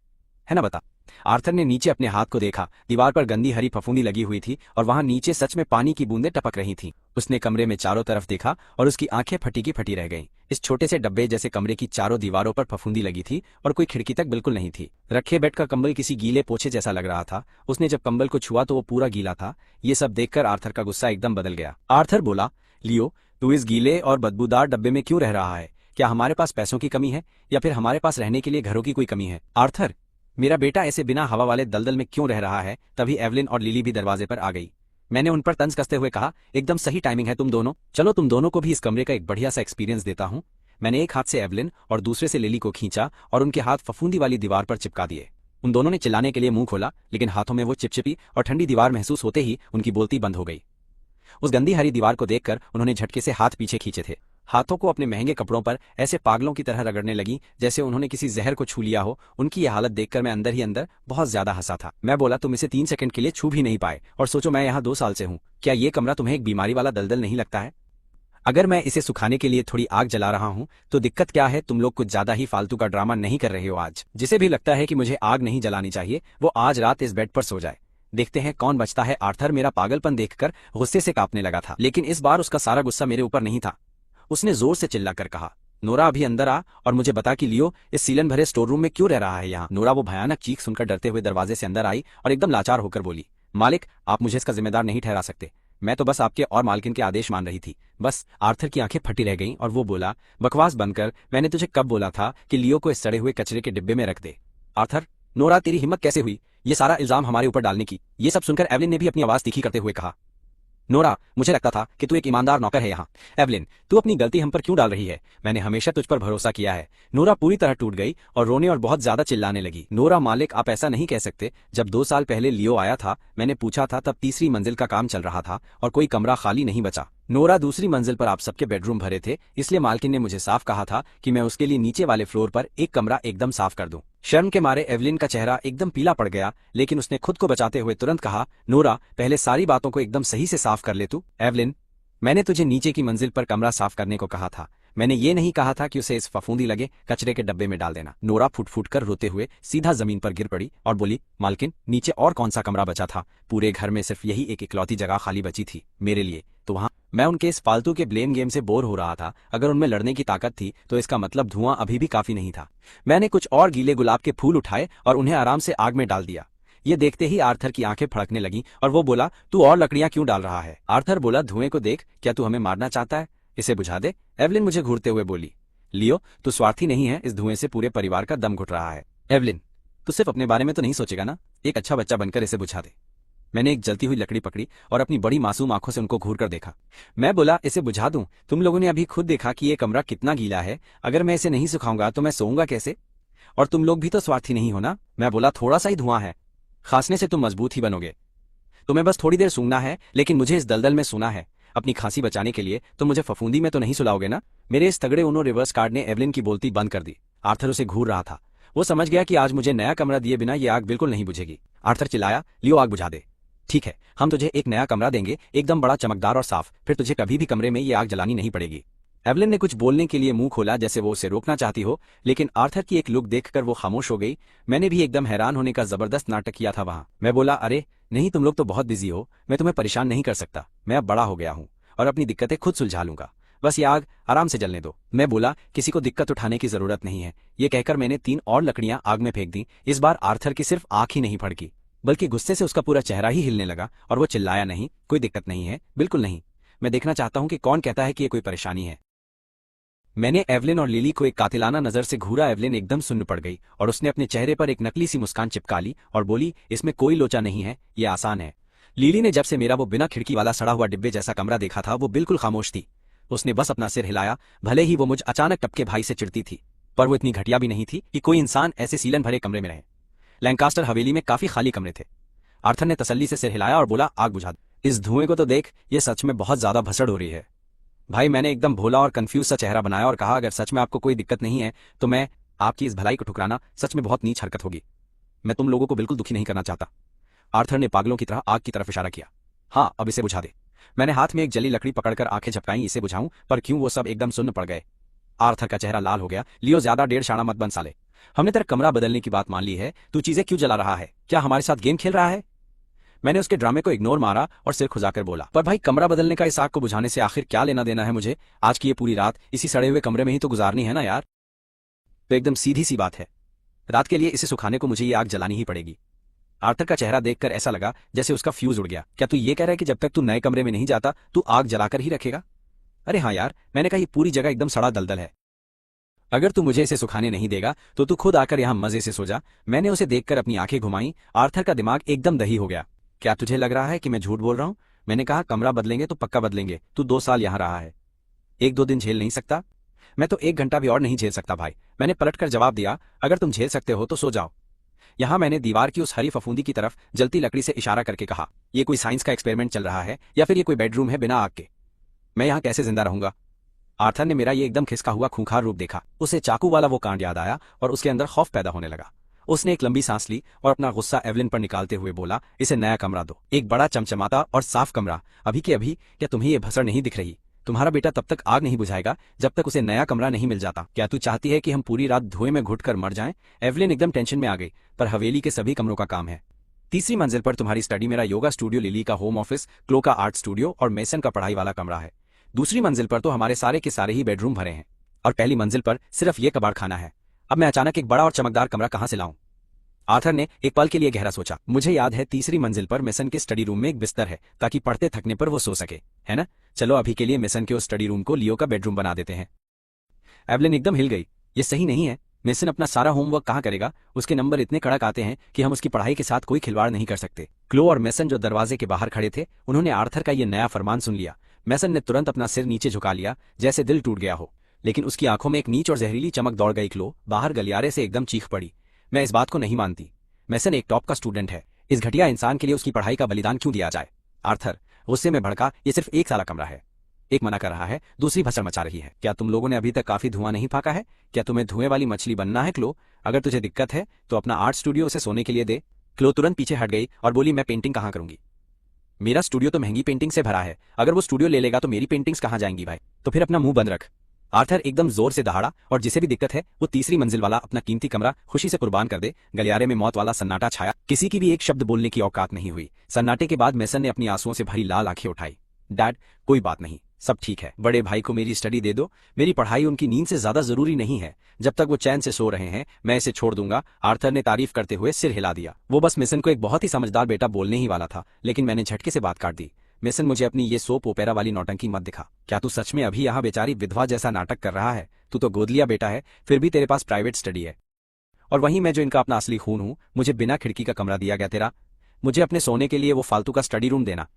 ना? बता। आर्थर ने नीचे अपने हाथ को देखा। दीवार पर गंदी हरी फफूंदी लगी हुई थी और वहां नीचे सच में पानी की बूंदें टपक रही थीं। उसने कमरे में चारों तरफ देखा और उसकी आंखें फटी की फटी रह गईं। इस छोटे से डब्बे जैसे कमरे की चारों दीवारों पर फफूंदी लगी थी और कोई खिड़की तक बिल्कुल नहीं थी। रखे बेड का कंबल किसी गीले पोछे जैसा लग रहा था। उसने जब कंबल को छुआ तो वो पूरा गीला था। ये सब देखकर आर्थर का गुस्सा एकदम बदल गया। आर्थर बोला, लियो, तू इस गीले और बदबूदार डब्बे में क्यों रह रहा है? क्या हमारे पास पैसों की कमी है या फिर हमारे पास रहने के लिए घरों की कोई कमी है? आर्थर, मेरा बेटा ऐसे बिना हवा वाले दलदल में क्यों रह रहा है? तभी एवलिन और लिली भी दरवाजे पर आ गई। मैंने उन पर तंज कसते हुए कहा, एकदम सही टाइमिंग है तुम दोनों। चलो तुम दोनों को भी इस कमरे का एक बढ़िया सा एक्सपीरियंस देता हूँ। मैंने एक हाथ से एवलिन और दूसरे से लिली को खींचा और उनके हाथ फफूंदी वाली दीवार पर चिपका दिए। उन दोनों ने चिल्लाने के लिए मुंह खोला, लेकिन हाथों में वो चिपचिपी और ठंडी दीवार महसूस होते ही उनकी बोलती बंद हो गई। उस गंदी हरी दीवार को देखकर उन्होंने झटके से हाथ पीछे खींचे थे। हाथों को अपने महंगे कपड़ों पर ऐसे पागलों की तरह रगड़ने लगी जैसे उन्होंने किसी जहर को छू लिया हो। उनकी यह हालत देखकर मैं अंदर ही अंदर बहुत ज्यादा हंसा था। मैं बोला, तुम इसे 3 सेकंड के लिए छू भी नहीं पाए और सोचो मैं यहाँ 2 साल से हूँ। क्या ये कमरा तुम्हें एक बीमारी वाला दलदल नहीं लगता है? अगर मैं इसे सुखाने के लिए थोड़ी आग जला रहा हूँ तो दिक्कत क्या है? तुम लोग कुछ ज्यादा ही फालतू का ड्रामा नहीं कर रहे हो आज? जिसे भी लगता है कि मुझे आग नहीं जलानी चाहिए वो आज रात इस बेड पर सो जाए। देखते हैं कौन बचता है। आर्थर मेरा पागलपन देखकर गुस्से से कांपने लगा था, लेकिन इस बार उसका सारा गुस्सा मेरे ऊपर नहीं था। उसने जोर से चिल्लाकर कहा, नोरा, अभी अंदर आ और मुझे बता कि लियो इस सीलन भरे स्टोर रूम में क्यों रह रहा है यहाँ। नोरा वो भयानक चीख सुनकर डरते हुए दरवाजे से अंदर आई और एकदम लाचार होकर बोली, मालिक, आप मुझे इसका जिम्मेदार नहीं ठहरा सकते। मैं तो बस आपके और मालकिन के आदेश मान रही थी। बस। आर्थर की आंखें फटी रह गईं और वो बोला, बकवास बंद कर। मैंने तुझे कब बोला था कि लियो को इस सड़े हुए कचरे के डिब्बे में रख दे? आर्थर, नोरा तेरी हिम्मत कैसे हुई ये सारा इल्जाम हमारे ऊपर डालने की? ये सब सुनकर एवलिन ने भी अपनी आवाज तीखी करते हुए कहा। नोरा, मुझे लगता था कि तू एक ईमानदार नौकर है यहाँ। एवलिन, तू अपनी गलती हम पर क्यों डाल रही है? मैंने हमेशा तुझ पर भरोसा किया है। नोरा पूरी तरह टूट गई और रोने और बहुत ज्यादा चिल्लाने लगी। नोरा मालिक, आप ऐसा नहीं कह सकते। जब 2 साल पहले लियो आया था, मैंने पूछा था, तब तीसरी मंजिल का काम चल रहा था और कोई कमरा खाली नहीं बचा। नोरा, दूसरी मंजिल पर आप सबके बेडरूम भरे थे, इसलिए मालकिन ने मुझे साफ कहा था कि मैं उसके लिए नीचे वाले फ्लोर पर एक कमरा एकदम साफ कर दूं। शर्म के मारे एवलिन का चेहरा एकदम पीला पड़ गया, लेकिन उसने खुद को बचाते हुए तुरंत कहा, नोरा, पहले सारी बातों को एकदम सही से साफ कर ले तू। एवलिन, मैंने तुझे नीचे की मंजिल पर कमरा साफ करने को कहा था। मैंने ये नहीं कहा था कि उसे इस फफूंदी लगे कचरे के डब्बे में डाल देना। नोरा फुट फुट कर रोते हुए सीधा जमीन पर गिर पड़ी और बोली, मालकिन, नीचे और कौन सा कमरा बचा था? पूरे घर में सिर्फ यही एक इकलौती जगह खाली बची थी मेरे लिए, तो वहां मैं उनके इस फालतू के ब्लेम गेम से बोर हो रहा था। अगर उनमें लड़ने की ताकत थी तो इसका मतलब धुआं अभी भी काफी नहीं था। मैंने कुछ और गीले गुलाब के फूल उठाए और उन्हें आराम से आग में डाल दिया। ये देखते ही आर्थर की आंखें फड़कने लगीं और वो बोला, तू और लकड़ियां क्यों डाल रहा है? आर्थर बोला, धुएं को देख, क्या तू हमें मारना चाहता है? इसे बुझा दे। एवलिन मुझे घूरते हुए बोली, लियो, तू स्वार्थी नहीं है, इस धुएं से पूरे परिवार का दम घुट रहा है। एवलिन, तू सिर्फ अपने बारे में तो नहीं सोचेगा ना? एक अच्छा बच्चा बनकर इसे बुझा दे। मैंने एक जलती हुई लकड़ी पकड़ी और अपनी बड़ी मासूम आंखों से उनको घूर कर देखा। मैं बोला, इसे बुझा दूं? तुम लोगों ने अभी खुद देखा कि ये कमरा कितना गीला है। अगर मैं इसे नहीं सुखाऊंगा तो मैं सोऊंगा कैसे? और तुम लोग भी तो स्वार्थी नहीं हो ना? मैं बोला, थोड़ा सा ही धुआं है, खांसने से तुम मजबूत ही बनोगे। तुम्हें बस थोड़ी देर सूंघना है, लेकिन मुझे इस दलदल में सोना है। अपनी खांसी बचाने के लिए तो मुझे फफूंदी में तो नहीं सुलाओगे ना? मेरे इस तगड़े उनो रिवर्स कार्ड ने एवलिन की बोलती बंद कर दी। आर्थर उसे घूर रहा था। वो समझ गया कि आज मुझे नया कमरा दिए बिना ये आग बिल्कुल नहीं बुझेगी। आर्थर चिल्लाया, लियो, आग बुझा दे। ठीक है, हम तुझे एक नया कमरा देंगे, एकदम बड़ा, चमकदार और साफ। फिर तुझे कभी भी कमरे में ये आग जलानी नहीं पड़ेगी। एवलिन ने कुछ बोलने के लिए मुंह खोला, जैसे वो उसे रोकना चाहती हो, लेकिन आर्थर की एक लुक देखकर वो खामोश हो गई। मैंने भी एकदम हैरान होने का जबरदस्त नाटक किया था वहां। मैं बोला, अरे नहीं, तुम लोग तो बहुत बिजी हो, मैं तुम्हें परेशान नहीं कर सकता। मैं अब बड़ा हो गया हूं और अपनी दिक्कतें खुद सुलझा लूंगा। बस ये आग आराम से जलने दो। मैं बोला, किसी को दिक्कत उठाने की जरूरत नहीं है। ये कहकर मैंने 3 और लकड़ियां आग में फेंक दी। इस बार आर्थर की सिर्फ आंख ही नहीं फड़की, बल्कि गुस्से से उसका पूरा चेहरा ही हिलने लगा और वो चिल्लाया, नहीं, कोई दिक्कत नहीं है, बिल्कुल नहीं। मैं देखना चाहता हूं कि कौन कहता है कि ये कोई परेशानी है। मैंने एवलिन और लिली को एक कातिलाना नजर से घूरा। एवलिन एकदम सुन्न पड़ गई और उसने अपने चेहरे पर एक नकली सी मुस्कान चिपका ली और बोली, इसमें कोई लोचा नहीं है, ये आसान है। लिली ने जब से मेरा वो बिना खिड़की वाला सड़ा हुआ डिब्बे जैसा कमरा देखा था, वो बिल्कुल खामोश थी। उसने बस अपना सिर हिलाया। भले ही वो मुझ अचानक टपके भाई से चिढ़ती थी, पर वो इतनी घटिया भी नहीं थी कि कोई इंसान ऐसे सीलन भरे कमरे में रहे। लैंकास्टर हवेली में काफी खाली कमरे थे। आर्थर ने तसल्ली से सिर हिलाया और बोला, आग बुझा दे। इस धुएं को तो देख, ये सच में बहुत ज्यादा भसड़ हो रही है। भाई, मैंने एकदम भोला और कंफ्यूज सा चेहरा बनाया और कहा, अगर सच में आपको कोई दिक्कत नहीं है तो मैं आपकी इस भलाई को ठुकराना सच में बहुत नीच हरकत होगी। मैं तुम लोगों को बिल्कुल दुखी नहीं करना चाहता। आर्थर ने पागलों की तरह आग की तरफ इशारा किया। हाँ, अब इसे बुझा दे। मैंने हाथ में एक जली लकड़ी पकड़कर आंखें झपकाई, इसे बुझाऊं, पर क्यों वो सब एकदम सुन्न पड़ गए। आर्थर का चेहरा लाल हो गया। लियो, ज्यादा डेढ़ शाना मत बन साले। हमने तेरा कमरा बदलने की बात मान ली है, तू चीजें क्यों जला रहा है? क्या हमारे साथ गेम खेल रहा है? मैंने उसके ड्रामे को इग्नोर मारा और सिर खुजाकर बोला, पर भाई, कमरा बदलने का इस आग को बुझाने से आखिर क्या लेना देना है मुझे? आज की ये पूरी रात इसी सड़े हुए कमरे में ही तो गुजारनी है ना यार। तो एकदम सीधी सी बात है, रात के लिए इसे सुखाने को मुझे ये आग जलानी ही पड़ेगी। आर्थर का चेहरा देखकर ऐसा लगा जैसे उसका फ्यूज उड़ गया। क्या तू ये कह रहा है कि जब तक तू नए कमरे में नहीं जाता तू आग जलाकर ही रखेगा? अरे हाँ यार, मैंने कहा, ये पूरी जगह एकदम सड़ा दलदल है। अगर तू मुझे इसे सुखाने नहीं देगा तो तू खुद आकर यहाँ मजे से सो जा। मैंने उसे देखकर अपनी आंखें घुमाई। आर्थर का दिमाग एकदम दही हो गया। क्या तुझे लग रहा है कि मैं झूठ बोल रहा हूँ? मैंने कहा, कमरा बदलेंगे तो पक्का बदलेंगे। तू 2 साल यहाँ रहा है, 1-2 दिन झेल नहीं सकता? मैं तो 1 घंटा भी और नहीं झेल सकता भाई। मैंने पलटकर जवाब दिया, अगर तुम झेल सकते हो तो सो जाओ। यहाँ मैंने दीवार की उस हरी फफूंदी की तरफ जलती लकड़ी से इशारा करके कहा, ये कोई साइंस का एक्सपेरिमेंट चल रहा है या फिर ये कोई बेडरूम है बिना आग के? मैं यहाँ कैसे जिंदा रहूंगा? आर्थर ने मेरा ये एकदम खिसका हुआ खूंखार रूप देखा। उसे चाकू वाला वो कांड याद आया और उसके अंदर खौफ पैदा होने लगा। उसने एक लंबी सांस ली और अपना गुस्सा एवलिन पर निकालते हुए बोला, इसे नया कमरा दो, एक बड़ा चमचमाता और साफ कमरा, अभी के अभी। क्या तुम्हें ये भसड़ नहीं दिख रही? तुम्हारा बेटा तब तक आग नहीं बुझाएगा जब तक उसे नया कमरा नहीं मिल जाता। क्या तू चाहती है कि हम पूरी रात धुएं में घुटकर मर जाएं? एवलिन एकदम टेंशन में आ गई। पर हवेली के सभी कमरों का काम है। तीसरी मंजिल पर तुम्हारी स्टडी, मेरा योगा स्टूडियो, लिली का होम ऑफिस, क्लो का आर्ट स्टूडियो और मेसन का पढ़ाई वाला कमरा है। दूसरी मंजिल पर तो हमारे सारे के सारे ही बेडरूम भरे हैं और पहली मंजिल पर सिर्फ ये कबाड़ खाना है। अब मैं अचानक एक बड़ा और चमकदार कमरा कहां से लाऊं? आर्थर ने एक पल के लिए गहरा सोचा। मुझे याद है, तीसरी मंजिल पर मेसन के स्टडी रूम में एक बिस्तर है, ताकि पढ़ते थकने पर वो सो सके, है ना? चलो अभी के लिए मेसन के उस स्टडी रूम को लियो का बेडरूम बना देते हैं। एवलिन एकदम हिल गई। ये सही नहीं है। मेसन अपना सारा होमवर्क कहाँ करेगा, उसके नंबर इतने कड़क आते हैं कि हम उसकी पढ़ाई के साथ कोई खिलवाड़ नहीं कर सकते। क्लो और मेसन जो दरवाजे के बाहर खड़े थे, उन्होंने आर्थर का ये नया फरमान सुन लिया। मेसन ने तुरंत अपना सिर नीचे झुका लिया, जैसे दिल टूट गया हो, लेकिन उसकी आंखों में एक नीच और जहरीली चमक दौड़ गई। क्लो बाहर गलियारे से एकदम चीख पड़ी, मैं इस बात को नहीं मानती। मेसन एक टॉप का स्टूडेंट है, इस घटिया इंसान के लिए उसकी पढ़ाई का बलिदान क्यों दिया जाए। आर्थर गुस्से में भड़का, ये सिर्फ एक साला कमरा है, एक मना कर रहा है, दूसरी भसड़ मचा रही है। क्या तुम लोगों ने अभी तक काफी धुआं नहीं फाका है? क्या तुम्हें धुएं वाली मछली बनना है? क्लो अगर तुझे दिक्कत है तो अपना आर्ट स्टूडियो उसे सोने के लिए दे। क्लो तुरंत पीछे हट गई और बोली, मैं पेंटिंग कहाँ करूंगी, मेरा स्टूडियो तो महंगी पेंटिंग से भरा है, अगर वो स्टूडियो ले लेगा तो मेरी पेंटिंग्स कहाँ जाएंगी भाई, तो फिर अपना मुंह बंद रख। आर्थर एकदम जोर से दहाड़ा, और जिसे भी दिक्कत है वो तीसरी मंजिल वाला अपना कीमती कमरा खुशी से कुर्बान कर दे। गलियारे में मौत वाला सन्नाटा छाया, किसी की भी एक शब्द बोलने की औकात नहीं हुई। सन्नाटे के बाद मेसन ने अपनी आंसुओं से भरी लाल आंखें उठाई। डैड कोई बात नहीं, सब ठीक है, बड़े भाई को मेरी स्टडी दे दो, मेरी पढ़ाई उनकी नींद से ज्यादा जरूरी नहीं है, जब तक वो चैन से सो रहे हैं मैं इसे छोड़ दूंगा। आर्थर ने तारीफ करते हुए सिर हिला दिया। वो बस मेसन को एक बहुत ही समझदार बेटा बोलने ही वाला था, लेकिन मैंने झटके से बात काट दी। मेसन मुझे अपनी ये सोप ओपेरा वाली नौटंकी मत दिखा। क्या तू सच में अभी यहाँ बेचारी विधवा जैसा नाटक कर रहा है? तू तो गोद लिया बेटा है, फिर भी तेरे पास प्राइवेट स्टडी है, और वहीं मैं जो इनका अपना असली खून हूँ, मुझे बिना खिड़की का कमरा दिया गया तेरा, मुझे अपने सोने के लिए वो फालतू का स्टडी रूम देना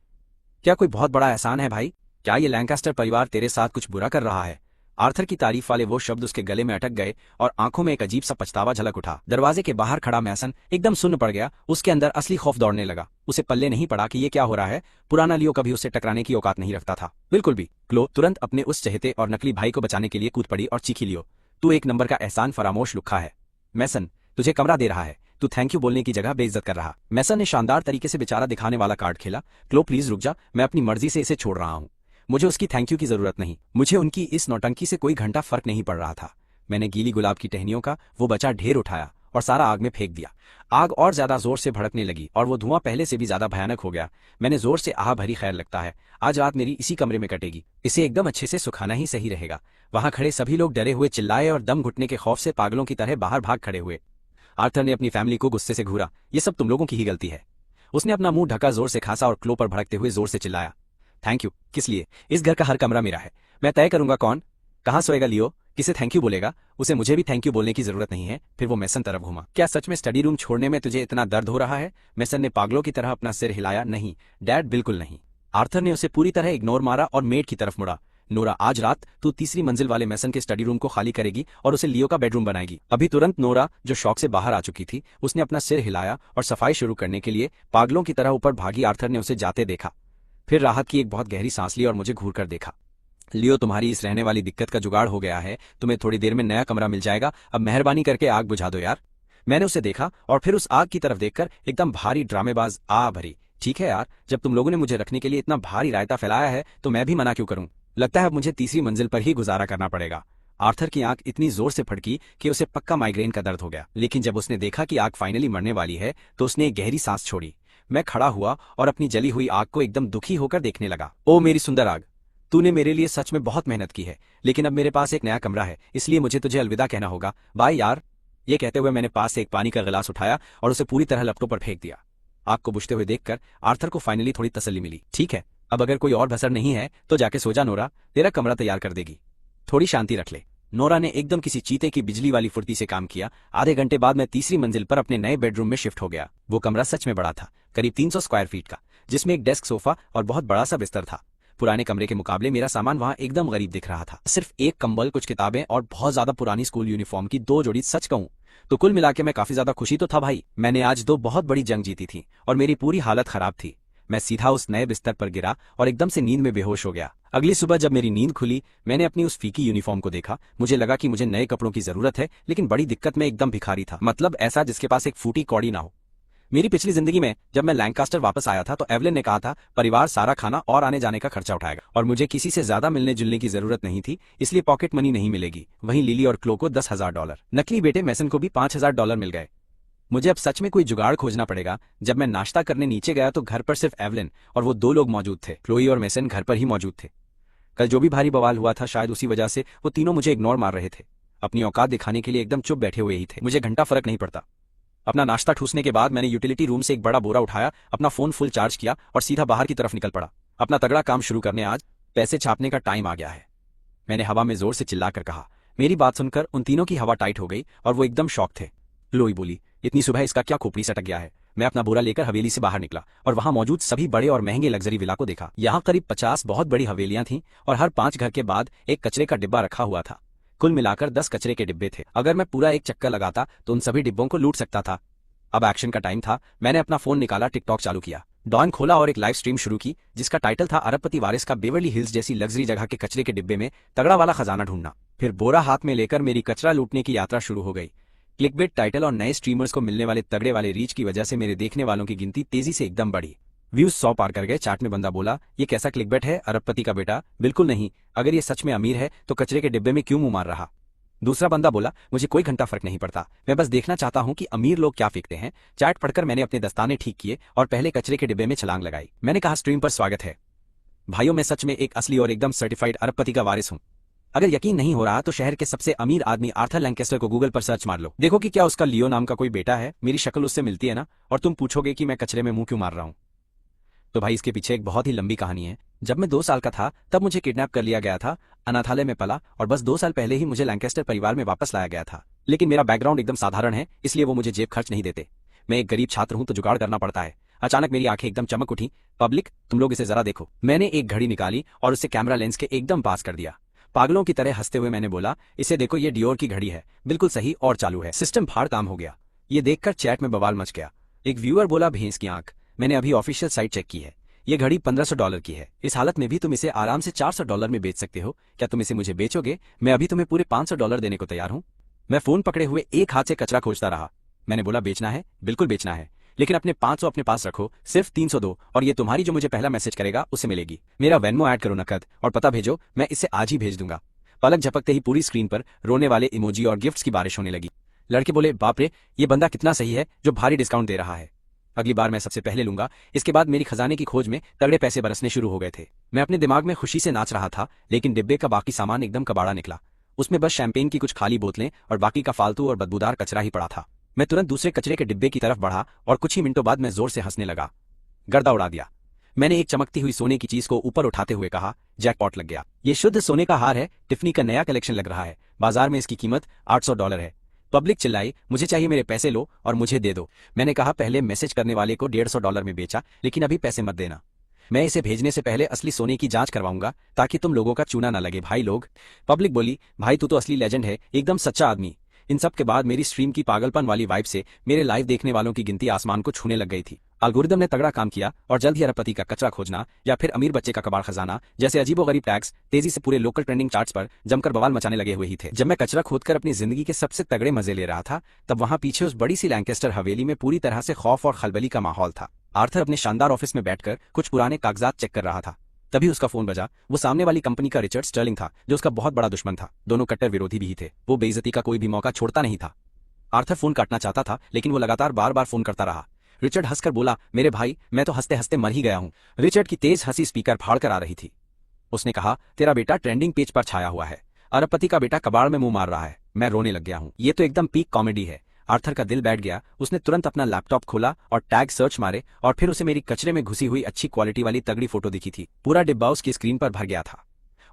क्या कोई बहुत बड़ा एहसान है भाई? क्या ये लैंकास्टर परिवार तेरे साथ कुछ बुरा कर रहा है? आर्थर की तारीफ वाले वो शब्द उसके गले में अटक गए और आंखों में एक अजीब सा पछतावा झलक उठा। दरवाजे के बाहर खड़ा मेसन एकदम सुन्न पड़ गया, उसके अंदर असली खौफ दौड़ने लगा। उसे पल्ले नहीं पड़ा कि ये क्या हो रहा है। पुराना लियो कभी उससे टकराने की औकात नहीं रखता था, बिल्कुल भी। क्लो तुरंत अपने उस चहेते और नकली भाई को बचाने के लिए कूद पड़ी और चीखी, लियो तू एक नंबर का एहसान फरामोश लुक्खा है, मेसन तुझे कमरा दे रहा है, तू थैंक यू बोलने की जगह बेइज्जत कर रहा। मेसन ने शानदार तरीके से बेचारा दिखाने वाला कार्ड खेला। क्लो प्लीज रुक जा, मैं अपनी मर्जी से इसे छोड़ रहा हूँ, मुझे उसकी थैंक यू की जरूरत नहीं। मुझे उनकी इस नौटंकी से कोई घंटा फर्क नहीं पड़ रहा था। मैंने गीली गुलाब की टहनियों का वो बचा ढेर उठाया और सारा आग में फेंक दिया। आग और ज्यादा जोर से भड़कने लगी और वो धुआं पहले से भी ज्यादा भयानक हो गया। मैंने जोर से आह भरी, खैर लगता है आज रात मेरी इसी कमरे में कटेगी, इसे एकदम अच्छे से सुखाना ही सही रहेगा। वहां खड़े सभी लोग डरे हुए चिल्लाए और दम घुटने के खौफ से पागलों की तरह बाहर भाग खड़े हुए। आर्थर ने अपनी फैमिली को गुस्से से घूरा, ये सब तुम लोगों की ही गलती है। उसने अपना मुंह ढका, जोर से खांसा और क्लो पर भड़कते हुए जोर से चिल्लाया, थैंक यू किस लिए? इस घर का हर कमरा मेरा है, मैं तय करूंगा कौन कहां सोएगा। लियो किसे थैंक यू बोलेगा, उसे मुझे भी थैंक यू बोलने की जरूरत नहीं है। फिर वो मेसन तरफ घूमा, क्या सच में स्टडी रूम छोड़ने में तुझे इतना दर्द हो रहा है? मेसन ने पागलों की तरह अपना सिर हिलाया, नहीं डैड बिल्कुल नहीं। आर्थर ने उसे पूरी तरह इग्नोर मारा और मेड की तरफ मुड़ा, नोरा आज रात तू तीसरी मंजिल वाले मेसन के स्टडी रूम को खाली करेगी और उसे लियो का बेडरूम बनाएगी अभी तुरंत। नोरा जो शौक से बाहर आ चुकी थी, उसने अपना सिर हिलाया और सफाई शुरू करने के लिए पागलों की तरह ऊपर भागी। आर्थर ने उसे जाते देखा, फिर राहत की एक बहुत गहरी सांस ली और मुझे घूर कर देखा। लियो तुम्हारी इस रहने वाली दिक्कत का जुगाड़ हो गया है, तुम्हें थोड़ी देर में नया कमरा मिल जाएगा, अब मेहरबानी करके आग बुझा दो यार। मैंने उसे देखा और फिर उस आग की तरफ देखकर एकदम भारी ड्रामेबाज आ भरी, ठीक है यार, जब तुम लोगों ने मुझे रखने के लिए इतना भारी रायता फैलाया है तो मैं भी मना क्यों करूं? लगता है अब मुझे तीसरी मंजिल पर ही गुजारा करना पड़ेगा। आर्थर की आंख इतनी जोर से फड़की कि उसे पक्का माइग्रेन का दर्द हो गया, लेकिन जब उसने देखा कि आग फाइनली मरने वाली है तो उसने एक गहरी सांस छोड़ी। मैं खड़ा हुआ और अपनी जली हुई आग को एकदम दुखी होकर देखने लगा। ओ मेरी सुंदर आग, तूने मेरे लिए सच में बहुत मेहनत की है, लेकिन अब मेरे पास एक नया कमरा है, इसलिए मुझे तुझे अलविदा कहना होगा, बाय यार। ये कहते हुए मैंने पास से एक पानी का गिलास उठाया और उसे पूरी तरह लपटों पर फेंक दिया। आग को बुझते हुए देखकर आर्थर को फाइनली थोड़ी तसल्ली मिली। ठीक है, अब अगर कोई और भसड़ नहीं है तो जाके सो जा नोरा, तेरा कमरा तैयार कर देगी, थोड़ी शांति रख ले। नोरा ने एकदम किसी चीते की बिजली वाली फुर्ती से काम किया। आधे घंटे बाद मैं तीसरी मंजिल पर अपने नए बेडरूम में शिफ्ट हो गया। वो कमरा सच में बड़ा था, करीब 300 स्क्वायर फीट का, जिसमें एक डेस्क, सोफा और बहुत बड़ा सा बिस्तर था। पुराने कमरे के मुकाबले मेरा सामान वहाँ एकदम गरीब दिख रहा था। सिर्फ एक कंबल, कुछ किताबें और बहुत ज्यादा पुरानी स्कूल यूनिफॉर्म की 2 जोड़ी। सच कहूं तो कुल मिलाके मैं काफी ज्यादा खुशी तो था भाई। मैंने आज 2 बहुत बड़ी जंग जीती थी और मेरी पूरी हालत खराब थी। मैं सीधा उस नए बिस्तर पर गिरा और एकदम से नींद में बेहोश हो गया। अगली सुबह जब मेरी नींद खुली, मैंने अपनी उस फीकी यूनिफॉर्म को देखा। मुझे लगा कि मुझे नए कपड़ों की जरूरत है, लेकिन बड़ी दिक्कत में एकदम भिखारी था, मतलब ऐसा जिसके पास एक फूटी कौड़ी ना हो। मेरी पिछली जिंदगी में जब मैं लैंकास्टर वापस आया था तो एवलिन ने कहा था परिवार सारा खाना और आने जाने का खर्चा उठाएगा और मुझे किसी से ज्यादा मिलने जुलने की जरूरत नहीं थी, इसलिए पॉकेट मनी नहीं मिलेगी। वहीं लिली और क्लो को $10,000, नकली बेटे मेसन को भी $5,000 मिल गए। मुझे अब सच में कोई जुगाड़ खोजना पड़ेगा। जब मैं नाश्ता करने नीचे गया तो घर पर सिर्फ एवलिन और वो 2 लोग मौजूद थे। क्लोई और मेसन घर पर ही मौजूद थे। कल जो भी भारी बवाल हुआ था, शायद उसी वजह से वो तीनों मुझे इग्नोर मार रहे थे, अपनी औकात दिखाने के लिए एकदम चुप बैठे हुए ही थे। मुझे घंटा फर्क नहीं पड़ता। अपना नाश्ता ठूसने के बाद मैंने यूटिलिटी रूम से एक बड़ा बोरा उठाया, अपना फोन फुल चार्ज किया और सीधा बाहर की तरफ निकल पड़ा, अपना तगड़ा काम शुरू करने। आज पैसे छापने का टाइम आ गया है, मैंने हवा में जोर से चिल्लाकर कहा। मेरी बात सुनकर उन तीनों की हवा टाइट हो गई और वो एकदम शॉक थे। लोई बोली, इतनी सुबह इसका क्या खोपड़ी सटक गया है। मैं अपना बोरा लेकर हवेली से बाहर निकला और वहां मौजूद सभी बड़े और महंगे लग्जरी विला को देखा। यहाँ करीब 50 बहुत बड़ी हवेलियां थीं और हर 5 घर के बाद एक कचरे का डिब्बा रखा हुआ था। कुल मिलाकर 10 कचरे के डिब्बे थे। अगर मैं पूरा एक चक्कर लगाता तो उन सभी डिब्बों को लूट सकता था। अब एक्शन का टाइम था। मैंने अपना फोन निकाला, टिकटॉक चालू किया, डॉन खोला और एक लाइव स्ट्रीम शुरू की जिसका टाइटल था अरबपति वारिस का बेवर्ली हिल्स जैसी लग्जरी जगह के कचरे के डिब्बे में तगड़ा वाला खजाना ढूंढना। फिर बोरा हाथ में लेकर मेरी कचरा लूटने की यात्रा शुरू हो गई। क्लिकबेट टाइटल और नए स्ट्रीमर्स को मिलने वाले तगड़े वाले रीच की वजह से मेरे देखने वालों की गिनती तेजी से एकदम बढ़ी। व्यूज 100 पार कर गए। चैट में बंदा बोला, ये कैसा क्लिकबेट है, अरबपति का बेटा? बिल्कुल नहीं, अगर ये सच में अमीर है तो कचरे के डिब्बे में क्यों मुंह मार रहा। दूसरा बंदा बोला, मुझे कोई घंटा फर्क नहीं पड़ता, मैं बस देखना चाहता हूं कि अमीर लोग क्या फेंकते हैं। चैट पढ़कर मैंने अपने दस्ताने ठीक किए और पहले कचरे के डिब्बे में छलांग लगाई। मैंने कहा, स्ट्रीम पर स्वागत है भाइयों, मैं सच में एक असली और एकदम सर्टिफाइड अरबपति का वारिस हूं। अगर यकीन नहीं हो रहा तो शहर के सबसे अमीर आदमी आर्थर लैंकेस्टर को गूगल पर सर्च मार लो, देखो कि क्या उसका लियो नाम का कोई बेटा है। मेरी शक्ल उससे मिलती है ना, और तुम पूछोगे कि मैं कचरे में मुंह क्यों मार रहा हूं। तो भाई इसके पीछे एक बहुत ही लंबी कहानी है। जब मैं 2 साल का था तब मुझे किडनैप कर लिया गया था, अनाथालय में पला और बस 2 साल पहले ही मुझे लैंकेस्टर परिवार में वापस लाया गया था। लेकिन मेरा बैकग्राउंड एकदम साधारण है, इसलिए वो मुझे जेब खर्च नहीं देते। मैं एक गरीब छात्र हूं तो जुगाड़ करना पड़ता है। अचानक मेरी आंखें एकदम चमक उठी। पब्लिक, तुम लोग इसे जरा देखो। मैंने एक घड़ी निकाली और उसे कैमरा लेंस के एकदम पास कर दिया। पागलों की तरह हंसते हुए मैंने बोला, इसे देखो, ये डियोर की घड़ी है, बिल्कुल सही और चालू है। सिस्टम फाड़ काम हो गया। ये देखकर चैट में बवाल मच गया। एक व्यूअर बोला, भैंस की आंख, मैंने अभी ऑफिशियल साइट चेक की है, ये घड़ी $1500 की है। इस हालत में भी तुम इसे आराम से $400 में बेच सकते हो। क्या तुम इसे मुझे बेचोगे? मैं अभी तुम्हें पूरे $500 देने को तैयार हूं। मैं फोन पकड़े हुए एक हाथ से कचरा खोजता रहा। मैंने बोला, बेचना है? बिल्कुल बेचना है, लेकिन अपने 500 अपने पास रखो, सिर्फ 300 दो और ये तुम्हारी जो मुझे पहला मैसेज करेगा उसे मिलेगी। मेरा वेनमो ऐड करो नकद और पता भेजो, मैं इसे आज ही भेज दूंगा। पलक झपकते ही पूरी स्क्रीन पर रोने वाले इमोजी और गिफ्ट्स की बारिश होने लगी। लड़के बोले, बाप रे, ये बंदा कितना सही है जो भारी डिस्काउंट दे रहा है। अगली बार मैं सबसे पहले लूंगा। इसके बाद मेरी खजाने की खोज में तगड़े पैसे बरसने शुरू हो गए थे। मैं अपने दिमाग में खुशी से नाच रहा था, लेकिन डिब्बे का बाकी सामान एकदम कबाड़ा निकला। उसमें बस शैंपेन की कुछ खाली बोतलें और बाकी का फालतू और बदबूदार कचरा ही पड़ा था। मैं तुरंत दूसरे कचरे के डिब्बे की तरफ बढ़ा और कुछ ही मिनटों बाद मैं जोर से हंसने लगा। गर्दा उड़ा दिया। मैंने एक चमकती हुई सोने की चीज को ऊपर उठाते हुए कहा, जैकपॉट लग गया। ये शुद्ध सोने का हार है, टिफनी का नया कलेक्शन लग रहा है। बाजार में इसकी कीमत $800 है। पब्लिक चिल्लाई, मुझे चाहिए, मेरे पैसे लो और मुझे दे दो। मैंने कहा, पहले मैसेज करने वाले को $150 में बेचा, लेकिन अभी पैसे मत देना। मैं इसे भेजने से पहले असली सोने की जांच करवाऊंगा ताकि तुम लोगों का चूना ना लगे भाई लोग। पब्लिक बोली, भाई तू तो असली लेजेंड है, एकदम सच्चा आदमी। इन सब के बाद मेरी स्ट्रीम की पागलपन वाली वाइब से मेरे लाइव देखने वालों की गिनती आसमान को छूने लग गई थी। एल्गोरिदम ने तगड़ा काम किया और जल्द ही अरबपति का कचरा खोजना या फिर अमीर बच्चे का कबाड़ खजाना जैसे अजीबोगरीब टैग्स तेजी से पूरे लोकल ट्रेंडिंग चार्ट्स पर जमकर बवाल मचाने लगे हुए ही थे। जब मैं कचरा खोदकर अपनी जिंदगी के सबसे तगड़े मजे ले रहा था, तब वहां पीछे उस बड़ी सी लैंकेस्टर हवेली में पूरी तरह से खौफ और खलबली का माहौल था। आर्थर अपने शानदार ऑफिस में बैठकर कुछ पुराने कागजात चेक कर रहा था। तभी उसका फोन बजा। वो सामने वाली कंपनी का रिचर्ड स्टर्लिंग था, जो उसका बहुत बड़ा दुश्मन था। दोनों कट्टर विरोधी भी ही थे। वो बेइज्जती का कोई भी मौका छोड़ता नहीं था। आर्थर फोन काटना चाहता था, लेकिन वो लगातार बार बार फोन करता रहा। रिचर्ड हंसकर बोला, मेरे भाई, मैं तो हंसते हंसते मर ही गया हूं। रिचर्ड की तेज हंसी स्पीकर फाड़ कर आ रही थी। उसने कहा, तेरा बेटा ट्रेंडिंग पेज पर छाया हुआ है, अरबपति का बेटा कबाड़ में मुंह मार रहा है। मैं रोने लग गया हूं। ये तो एकदम पीक कॉमेडी है। आर्थर का दिल बैठ गया। उसने तुरंत अपना लैपटॉप खोला और टैग सर्च मारे और फिर उसे मेरी कचरे में घुसी हुई अच्छी क्वालिटी वाली तगड़ी फोटो दिखी थी। पूरा डिब्बा उसकी स्क्रीन पर भर गया था।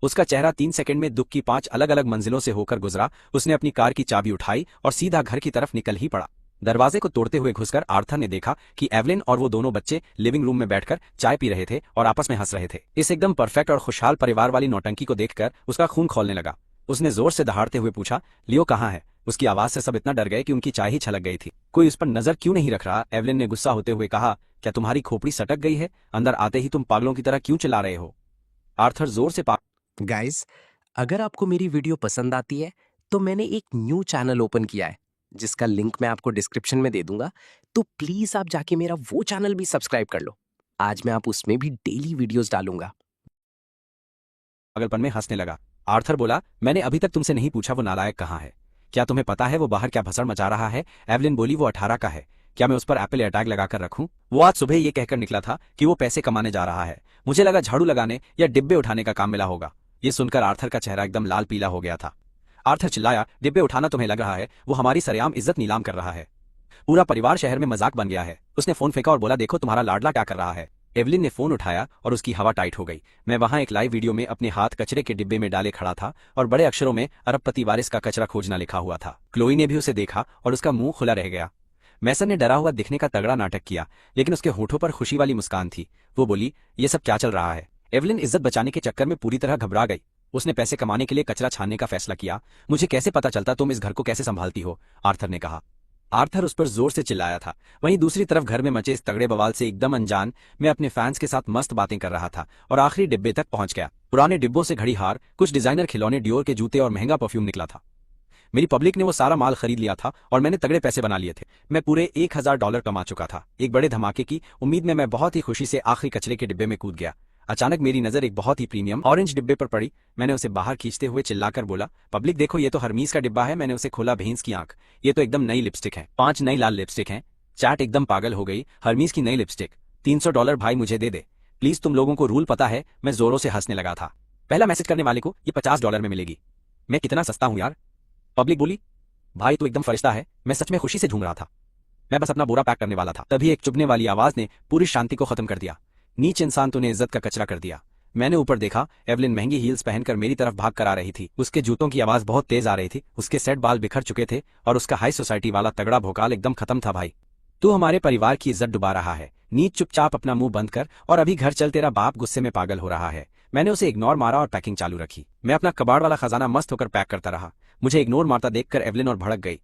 उसका चेहरा 3 सेकंड में दुख की 5 अलग अलग मंजिलों से होकर गुजरा। उसने अपनी कार की चाबी उठाई और सीधा घर की तरफ निकल ही पड़ा। दरवाजे को तोड़ते हुए घुसकर आर्थर ने देखा कि एवलिन और वो दोनों बच्चे लिविंग रूम में बैठकर चाय पी रहे थे और आपस में हंस रहे थे। इस एकदम परफेक्ट और खुशहाल परिवार वाली नौटंकी को देखकर उसका खून खौलने लगा। उसने जोर से दहाड़ते हुए पूछा, लियो कहाँ है? उसकी आवाज से सब इतना डर गए कि उनकी चाय ही छलक गई थी। कोई उस पर नजर क्यों नहीं रख रहा? एवलिन ने गुस्सा होते हुए कहा, क्या तुम्हारी खोपड़ी सटक गई है? अंदर आते ही तुम पागलों की तरह क्यों चिल्ला रहे हो? आर्थर जोर से गाइस, अगर आपको मेरी वीडियो पसंद आती है तो मैंने एक न्यू चैनल ओपन किया है, जिसका लिंक मैं आपको डिस्क्रिप्शन में दे दूंगा। तो प्लीज आप जाके मेरा वो चैनल भी सब्सक्राइब कर लो। आज मैं आप उसमें भी डेली वीडियोस डालूंगा। पागलपन में हंसने लगा। आर्थर बोला, मैंने अभी तक तुमसे नहीं पूछा वो नालायक कहाँ है? क्या तुम्हें पता है वो बाहर क्या भसड़ मचा रहा है? एवलिन बोली, वो 18 का है। क्या मैं उस पर एप्पल एयरटैग लगाकर रखूं? वो आज सुबह ये कहकर निकला था कि वो पैसे कमाने जा रहा है। मुझे लगा झाड़ू लगाने या डिब्बे उठाने का काम मिला होगा। ये सुनकर आर्थर का चेहरा एकदम लाल पीला हो गया था। आर्थर चिल्लाया, डिब्बे उठाना तुम्हें लग रहा है वो हमारी सरेआम इज्जत नीलाम कर रहा है? पूरा परिवार शहर में मजाक बन गया है। उसने फोन फेंका और बोला, देखो तुम्हारा लाडला क्या कर रहा है। एवलिन ने फोन उठाया और उसकी हवा टाइट हो गई। मैं वहां एक लाइव वीडियो में अपने हाथ कचरे के डिब्बे में डाले खड़ा था और बड़े अक्षरों में अरबपति वारिस का कचरा खोजना लिखा हुआ था। क्लोई ने भी उसे देखा और उसका मुंह खुला रह गया। मैसन ने डरा हुआ दिखने का तगड़ा नाटक किया, लेकिन उसके होठों पर खुशी वाली मुस्कान थी। वो बोली, ये सब क्या चल रहा है? एवलिन इज्जत बचाने के चक्कर में पूरी तरह घबरा गई। उसने पैसे कमाने के लिए कचरा छानने का फैसला किया। मुझे कैसे पता चलता तुम इस घर को कैसे संभालती हो? आर्थर ने कहा। आर्थर उस पर जोर से चिल्लाया था। वहीं दूसरी तरफ घर में मचे इस तगड़े बवाल से एकदम अनजान मैं अपने फैंस के साथ मस्त बातें कर रहा था और आखिरी डिब्बे तक पहुंच गया। पुराने डिब्बों से घड़ी हार, कुछ डिजाइनर खिलौने, डियोर के जूते और महंगा परफ्यूम निकला था। मेरी पब्लिक ने वो सारा माल खरीद लिया था और मैंने तगड़े पैसे बना लिए थे। मैं पूरे $1000 कमा चुका था। एक बड़े धमाके की उम्मीद में मैं बहुत ही खुशी से आखिरी कचरे के डिब्बे में कूद गया। अचानक मेरी नजर एक बहुत ही प्रीमियम ऑरेंज डिब्बे पर पड़ी। मैंने उसे बाहर खींचते हुए चिल्लाकर बोला, पब्लिक देखो, ये तो हरमीज का डिब्बा है। मैंने उसे खोला, भैंस की आंख। ये तो एकदम नई लिपस्टिक है। 5 नई लाल लिपस्टिक हैं। चैट एकदम पागल हो गई। हरमीज की नई लिपस्टिक, $300 भाई, मुझे दे दे प्लीज। तुम लोगों को रूल पता है। मैं जोरों से हंसने लगा था। पहला मैसेज करने वाले को ये $50 में मिलेगी। मैं कितना सस्ता हूं यार। पब्लिक बोली, भाई तू एकदम फरिश्ता है। मैं सच में खुशी से झूम रहा था। मैं बस अपना बोरा पैक करने वाला था, तभी एक चुभने वाली आवाज ने पूरी शांति को खत्म कर दिया। नीच इंसान, तूने इज्जत का कचरा कर दिया। मैंने ऊपर देखा, एवलिन महंगी हील्स पहनकर मेरी तरफ भाग कर आ रही थी। उसके जूतों की आवाज बहुत तेज आ रही थी। उसके सेट बाल बिखर चुके थे और उसका हाई सोसाइटी वाला तगड़ा भोकाल एकदम खत्म था। भाई तू हमारे परिवार की इज्जत डुबा रहा है। नीच, चुपचाप अपना मुंह बंद कर और अभी घर चल, तेरा बाप गुस्से में पागल हो रहा है। मैंने उसे इग्नोर मारा और पैकिंग चालू रखी। मैं अपना कबाड़ वाला खजाना मस्त होकर पैक करता रहा। मुझे इग्नोर मारता देखकर एवलिन और भड़क गई।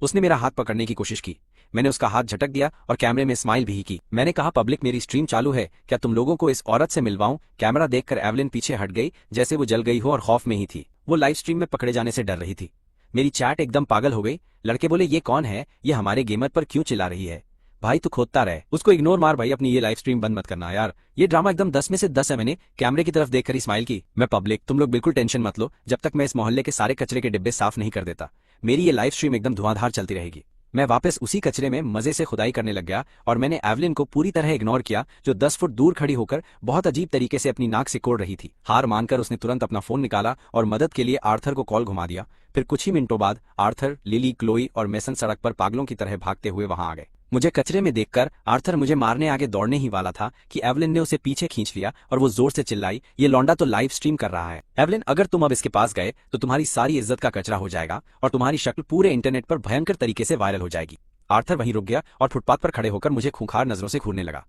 उसने मेरा हाथ पकड़ने की कोशिश की। मैंने उसका हाथ झटक दिया और कैमरे में स्माइल भी की। मैंने कहा, पब्लिक मेरी स्ट्रीम चालू है, क्या तुम लोगों को इस औरत से मिलवाऊं? कैमरा देखकर एवलिन पीछे हट गई, जैसे वो जल गई हो और खौफ में ही थी। वो लाइव स्ट्रीम में पकड़े जाने से डर रही थी। मेरी चैट एकदम पागल हो गई। लड़के बोले, ये कौन है? ये हमारे गेमर पर क्यों चिल्ला रही है? भाई तू खोदता रहे, उसको इग्नोर मार भाई। अपनी ये लाइव स्ट्रीम बंद मत करना यार। ये ड्रामा एकदम 10 में से 10 है। मैंने कैमरे की तरफ देखकर स्माइल की। मैं, पब्लिक तुम लोग बिल्कुल टेंशन मत लो, जब तक मैं इस मोहल्ले के सारे कचरे के डिब्बे साफ नहीं कर देता, मेरी ये लाइव स्ट्रीम एकदम धुआंधार चलती रहेगी। मैं वापस उसी कचरे में मजे से खुदाई करने लग गया और मैंने एवलिन को पूरी तरह इग्नोर किया, जो 10 फुट दूर खड़ी होकर बहुत अजीब तरीके से अपनी नाक सिकोड़ रही थी। हार मानकर उसने तुरंत अपना फोन निकाला और मदद के लिए आर्थर को कॉल घुमा दिया। फिर कुछ ही मिनटों बाद आर्थर, लिली, क्लोई और मेसन सड़क पर पागलों की तरह भागते हुए वहां आ गए। मुझे कचरे में देखकर आर्थर मुझे मारने आगे दौड़ने ही वाला था कि एवलिन ने उसे पीछे खींच लिया और वो जोर से चिल्लाई, ये लौंडा तो लाइव स्ट्रीम कर रहा है। एवलिन, अगर तुम अब इसके पास गए तो तुम्हारी सारी इज्जत का कचरा हो जाएगा और तुम्हारी शक्ल पूरे इंटरनेट पर भयंकर तरीके से वायरल हो जाएगी। आर्थर वहीं रुक गया और फुटपाथ पर खड़े होकर मुझे खूंखार नजरों से घूरने लगा।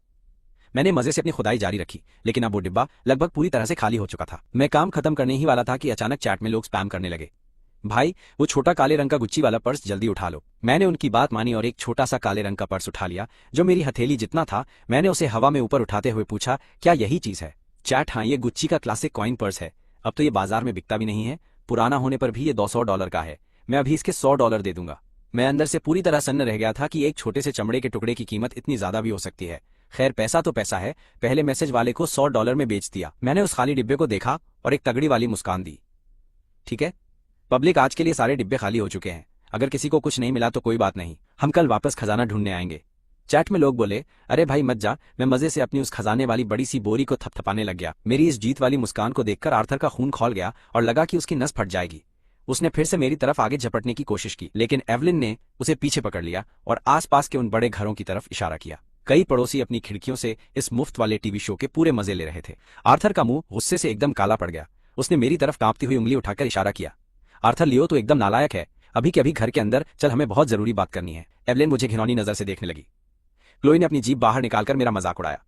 मैंने मजे से अपनी खुदाई जारी रखी, लेकिन अब वो डिब्बा लगभग पूरी तरह से खाली हो चुका था। मैं काम खत्म करने ही वाला था कि अचानक चैट में लोग स्पैम करने लगे, भाई वो छोटा काले रंग का गुच्ची वाला पर्स जल्दी उठा लो। मैंने उनकी बात मानी और एक छोटा सा काले रंग का पर्स उठा लिया, जो मेरी हथेली जितना था। मैंने उसे हवा में ऊपर उठाते हुए पूछा, क्या यही चीज है? चैट, हाँ, ये गुच्ची का क्लासिक कॉइन पर्स है। अब तो ये बाजार में बिकता भी नहीं है। पुराना होने पर भी ये $200 का है। मैं अभी इसके $100 दे दूंगा। मैं अंदर से पूरी तरह सन्न रह गया था कि एक छोटे से चमड़े के टुकड़े की कीमत इतनी ज्यादा भी हो सकती है। खैर, पैसा तो पैसा है। पहले मैसेज वाले को $100 में बेच दिया। मैंने उस खाली डिब्बे को देखा और एक तगड़ी वाली मुस्कान दी। ठीक है पब्लिक, आज के लिए सारे डिब्बे खाली हो चुके हैं। अगर किसी को कुछ नहीं मिला तो कोई बात नहीं, हम कल वापस खजाना ढूंढने आएंगे। चैट में लोग बोले, अरे भाई मत जा। मैं मजे से अपनी उस खजाने वाली बड़ी सी बोरी को थपथपाने लग गया। मेरी इस जीत वाली मुस्कान को देखकर आर्थर का खून खौल गया और लगा कि उसकी नस फट जाएगी। उसने फिर से मेरी तरफ आगे झपटने की कोशिश की, लेकिन एवलिन ने उसे पीछे पकड़ लिया और आसपास के उन बड़े घरों की तरफ इशारा किया। कई पड़ोसी अपनी खिड़कियों से इस मुफ्त वाले टीवी शो के पूरे मजे ले रहे थे। आर्थर का मुंह गुस्से से एकदम काला पड़ गया। उसने मेरी तरफ कांपती हुई उंगली उठाकर इशारा किया, आर्थर, लियो तो एकदम नालायक है। अभी के अभी घर के अंदर चल, हमें बहुत जरूरी बात करनी है। एवलिन मुझे घिनौनी नजर से देखने लगी। क्लोई ने अपनी जीभ बाहर निकालकर मेरा मजाक उड़ाया।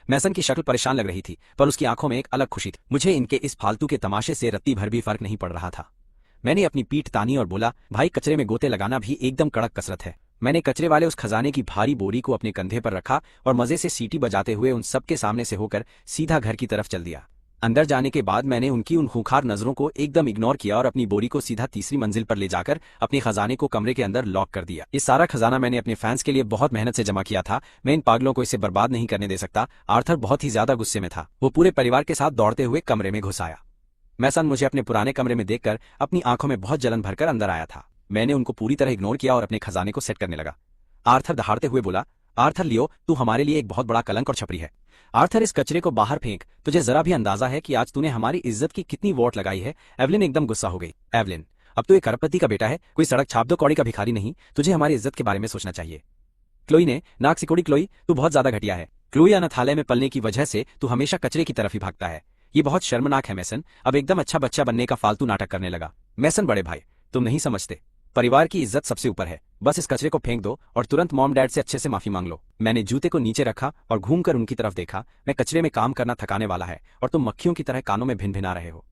मैसन की शक्ल परेशान लग रही थी, पर उसकी आंखों में एक अलग खुशी थी। मुझे इनके इस फालतू के तमाशे से रत्ती भर भी फर्क नहीं पड़ रहा था। मैंने अपनी पीठ तानी और बोला, भाई कचरे में गोते लगाना भी एकदम कड़क कसरत है। मैंने कचरे वाले उस खजाने की भारी बोरी को अपने कंधे पर रखा और मजे से सीटी बजाते हुए उन सबके सामने से होकर सीधा घर की तरफ चल दिया। अंदर जाने के बाद मैंने उनकी उन खूंखार नजरों को एकदम इग्नोर किया और अपनी बोरी को सीधा तीसरी मंजिल पर ले जाकर अपने खजाने को कमरे के अंदर लॉक कर दिया। ये सारा खजाना मैंने अपने फैंस के लिए बहुत मेहनत से जमा किया था। मैं इन पागलों को इसे बर्बाद नहीं करने दे सकता। आर्थर बहुत ही ज्यादा गुस्से में था। वो पूरे परिवार के साथ दौड़ते हुए कमरे में घुस आया। मैसन मुझे अपने पुराने कमरे में देखकर अपनी आंखों में बहुत जलन भरकर अंदर आया था। मैंने उनको पूरी तरह इग्नोर किया और अपने खजाने को सेट करने लगा। आर्थर दहाड़ते हुए बोला, आर्थर, लियो, तू हमारे लिए एक बहुत बड़ा कलंक और छपरी है। आर्थर, इस कचरे को बाहर फेंक। तुझे जरा भी अंदाजा है कि आज तूने हमारी इज्जत की कितनी वोट लगाई है? एवलिन एकदम गुस्सा हो गई। एवलिन, अब तो एक अरबपति का बेटा है, कोई सड़क छाप दो कौड़ी का भिखारी नहीं। तुझे हमारी इज्जत के बारे में सोचना चाहिए। क्लोई ने नाक सिकोड़ी। क्लोई, तू बहुत ज्यादा घटिया है। क्लोई अनाथालय में पलने की वजह से तू हमेशा कचरे की तरफ ही भागता है। ये बहुत शर्मनाक है मैसन। अब एकदम अच्छा बच्चा बनने का फालतू नाटक करने लगा। मैसन बड़े भाई, तुम नहीं समझते, परिवार की इज्जत सबसे ऊपर है। बस इस कचरे को फेंक दो और तुरंत मॉम डैड से अच्छे से माफी मांग लो। मैंने जूते को नीचे रखा और घूमकर उनकी तरफ देखा। मैं कचरे में काम करना थकाने वाला है और तुम मक्खियों की तरह कानों में भिन भिना रहे हो।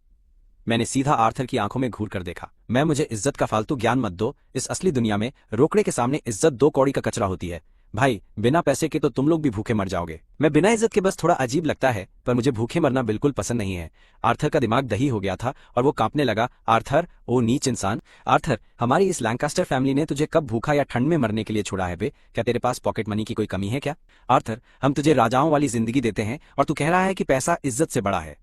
मैंने सीधा आर्थर की आंखों में घूर कर देखा। मैं मुझे इज्जत का फालतू ज्ञान मत दो। इस असली दुनिया में रोकड़े के सामने इज्जत 2 कौड़ी का कचरा होती है। भाई, बिना पैसे के तो तुम लोग भी भूखे मर जाओगे। मैं बिना इज्जत के बस थोड़ा अजीब लगता है, पर मुझे भूखे मरना बिल्कुल पसंद नहीं है। आर्थर का दिमाग दही हो गया था और वो कांपने लगा। आर्थर, ओ नीच इंसान। आर्थर, हमारी इस लैंकास्टर फैमिली ने तुझे कब भूखा या ठंड में मरने के लिए छोड़ा है बे? क्या तेरे पास पॉकेट मनी की कोई कमी है क्या? आर्थर, हम तुझे राजाओं वाली जिंदगी देते हैं और तू कह रहा है कि पैसा इज्जत से बड़ा है।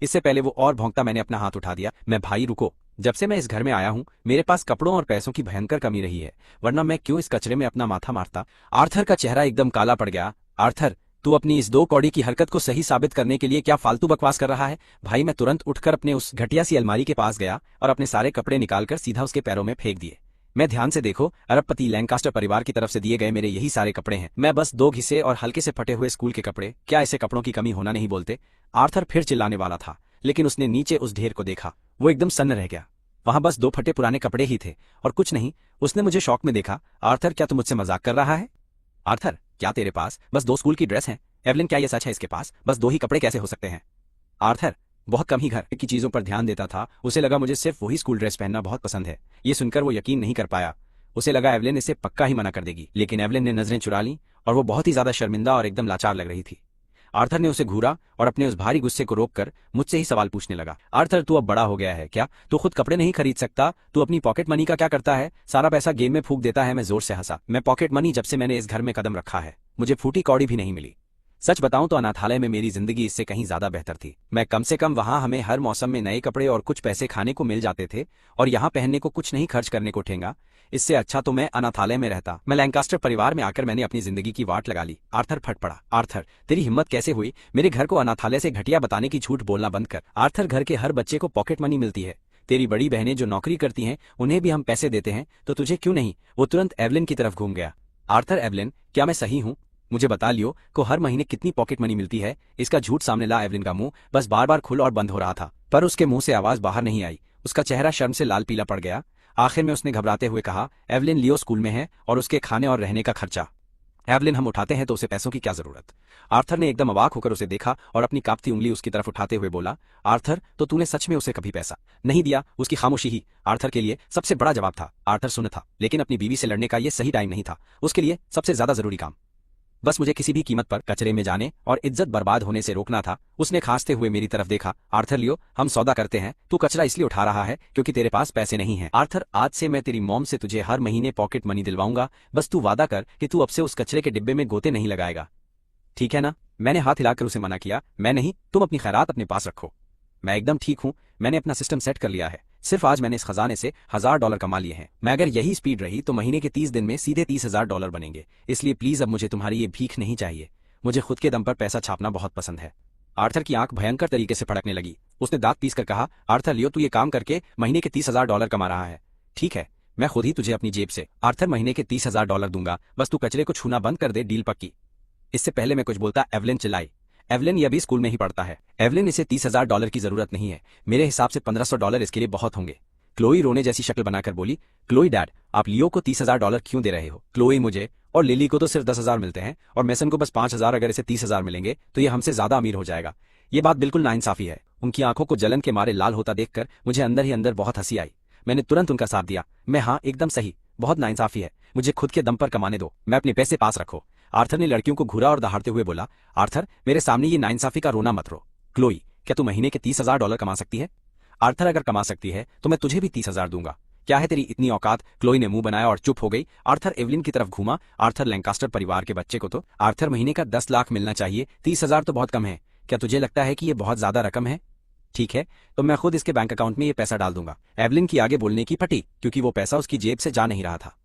इससे पहले वो और भौंकता, मैंने अपना हाथ उठा दिया। मैं, भाई रुको, जब से मैं इस घर में आया हूं मेरे पास कपड़ों और पैसों की भयंकर कमी रही है, वरना मैं क्यों इस कचरे में अपना माथा मारता। आर्थर का चेहरा एकदम काला पड़ गया। आर्थर, तू अपनी इस 2 कौड़ी की हरकत को सही साबित करने के लिए क्या फालतू बकवास कर रहा है? भाई, मैं तुरंत उठकर अपने उस घटिया सी अलमारी के पास गया और अपने सारे कपड़े निकालकर सीधा उसके पैरों में फेंक दिए। मैं, ध्यान से देखो, अरबपति लैंकास्टर परिवार की तरफ से दिए गए मेरे यही सारे कपड़े हैं। मैं बस 2 घिसे और हल्के से फटे हुए स्कूल के कपड़े, क्या ऐसे कपड़ों की कमी होना नहीं बोलते? आर्थर फिर चिल्लाने वाला था, लेकिन उसने नीचे उस ढेर को देखा। वो एकदम सन्न रह गया। वहां बस 2 फटे पुराने कपड़े ही थे और कुछ नहीं। उसने मुझे शौक में देखा। आर्थर, क्या तू मुझसे मजाक कर रहा है? आर्थर, क्या तेरे पास बस 2 स्कूल की ड्रेस हैं? एवलिन, क्या ये सच है? इसके पास बस 2 ही कपड़े कैसे हो सकते हैं? आर्थर बहुत कम ही घर की चीजों पर ध्यान देता था। उसे लगा मुझे सिर्फ वही स्कूल ड्रेस पहनना बहुत पसंद है। ये सुनकर वो यकीन नहीं कर पाया। उसे लगा एवलिन इसे पक्का ही मना कर देगी, लेकिन एवलिन ने नजरें चुरा ली और वो बहुत ही ज्यादा शर्मिंदा और एकदम लाचार लग रही थी। आर्थर ने उसे घूरा और अपने उस भारी गुस्से को रोककर मुझसे ही सवाल पूछने लगा। आर्थर, तू अब बड़ा हो गया है क्या? तू खुद कपड़े नहीं खरीद सकता? तू अपनी पॉकेट मनी का क्या करता है? सारा पैसा गेम में फूंक देता है। मैं जोर से हंसा। मैं पॉकेट मनी, जब से मैंने इस घर में कदम रखा है मुझे फूटी कौड़ी भी नहीं मिली। सच बताऊं तो अनाथालय में मेरी जिंदगी इससे कहीं ज्यादा बेहतर थी। मैं कम से कम वहां हमें हर मौसम में नए कपड़े और कुछ पैसे खाने को मिल जाते थे और यहाँ पहनने को कुछ नहीं खर्च करने को ठेंगा। इससे अच्छा तो मैं अनाथालय में रहता। मैं लैंकास्टर परिवार में आकर मैंने अपनी जिंदगी की वाट लगा ली। आर्थर फट पड़ा। आर्थर, तेरी हिम्मत कैसे हुई मेरे घर को अनाथालय से घटिया बताने की? झूठ बोलना बंद कर। आर्थर, घर के हर बच्चे को पॉकेट मनी मिलती है। तेरी बड़ी बहनें जो नौकरी करती हैं उन्हें भी हम पैसे देते हैं, तो तुझे क्यों नहीं? वो तुरंत एवलिन की तरफ घूम गया। आर्थर, एवलिन, क्या मैं सही हूँ? मुझे बता लियो को हर महीने कितनी पॉकेट मनी मिलती है? इसका झूठ सामने ला। एवलिन का मुंह बस बार बार खुल और बंद हो रहा था, पर उसके मुंह से आवाज बाहर नहीं आई। उसका चेहरा शर्म से लाल पीला पड़ गया। आखिर में उसने घबराते हुए कहा, एवलिन, लियो स्कूल में है और उसके खाने और रहने का खर्चा एवलिन हम उठाते हैं, तो उसे पैसों की क्या जरूरत? आर्थर ने एकदम अवाक होकर उसे देखा और अपनी कांपती उंगली उसकी तरफ उठाते हुए बोला, आर्थर, तो तूने सच में उसे कभी पैसा नहीं दिया? उसकी खामोशी ही आर्थर के लिए सबसे बड़ा जवाब था। आर्थर सुन था, लेकिन अपनी बीवी से लड़ने का यह सही टाइम नहीं था। उसके लिए सबसे ज्यादा जरूरी काम बस मुझे किसी भी कीमत पर कचरे में जाने और इज्जत बर्बाद होने से रोकना था। उसने खांसते हुए मेरी तरफ देखा। आर्थर, लियो, हम सौदा करते हैं। तू कचरा इसलिए उठा रहा है क्योंकि तेरे पास पैसे नहीं हैं। आर्थर, आज से मैं तेरी मॉम से तुझे हर महीने पॉकेट मनी दिलवाऊंगा। बस तू वादा कर कि तू अब से उस कचरे के डिब्बे में गोते नहीं लगाएगा, ठीक है ना? मैंने हाथ हिलाकर उसे मना किया। मैं नहीं, तुम अपनी खैरात अपने पास रखो। मैं एकदम ठीक हूं। मैंने अपना सिस्टम सेट कर लिया है। सिर्फ आज मैंने इस खजाने से $1000 कमा लिए हैं। मैं अगर यही स्पीड रही तो महीने के 30 दिन में सीधे $30,000 बनेंगे। इसलिए प्लीज अब मुझे तुम्हारी ये भीख नहीं चाहिए। मुझे खुद के दम पर पैसा छापना बहुत पसंद है। आर्थर की आंख भयंकर तरीके से फड़कने लगी। उसने दांत पीस कर कहा, आर्थर, लियो, तू ये काम करके महीने के $30,000 कमा रहा है। ठीक है, मैं खुद ही तुझे अपनी जेब से आर्थर महीने के $30,000 दूंगा। बस तू कचरे को छूना बंद कर दे। डील पक्की? इससे पहले मैं कुछ बोलता एवलिन चिल्लाई। एवलिन ये अभी स्कूल में ही पढ़ता है। एवलिन, इसे $30,000 की जरूरत नहीं है। मेरे हिसाब से $1500 इसके लिए बहुत होंगे। क्लोई रोने जैसी शक्ल बनाकर बोली। क्लोई, डैड, आप लियो को $30,000 क्यों दे रहे हो? क्लोई, मुझे और लिली को तो सिर्फ 10,000 मिलते हैं और मेसन को बस 5,000। अगर इसे 30,000 मिलेंगे तो ये हमसे ज्यादा अमीर हो जाएगा। ये बात बिल्कुल नाइंसाफी है। उनकी आंखों को जलन के मारे लाल होता देखकर मुझे अंदर ही अंदर बहुत हंसी आई। मैंने तुरंत उनका साथ दिया। मैं, हाँ, एकदम सही, बहुत नाइंसाफी है। मुझे खुद के दम पर कमाने दो। मैं अपने पैसे पास रखो। आर्थर ने लड़कियों को घूरा और दहाड़ते हुए बोला, आर्थर, मेरे सामने ये नाइंसाफी का रोना मत रो। क्लोई, क्या तू महीने के $30,000 कमा सकती है? आर्थर, अगर कमा सकती है तो मैं तुझे भी 30,000 दूंगा। क्या है तेरी इतनी औकात? क्लोई ने मुंह बनाया और चुप हो गई। आर्थर एवलिन की तरफ घूमा। आर्थर, लैंकास्टर परिवार के बच्चे को तो आर्थर महीने का 10 लाख मिलना चाहिए। 30,000 तो बहुत कम है। क्या तुझे लगता है कि ये बहुत ज्यादा रकम है? ठीक है, तो मैं खुद इसके बैंक अकाउंट में ये पैसा डाल दूंगा। एवलिन की आगे बोलने की फटी क्योंकि वो पैसा उसकी जेब से जा नहीं रहा था।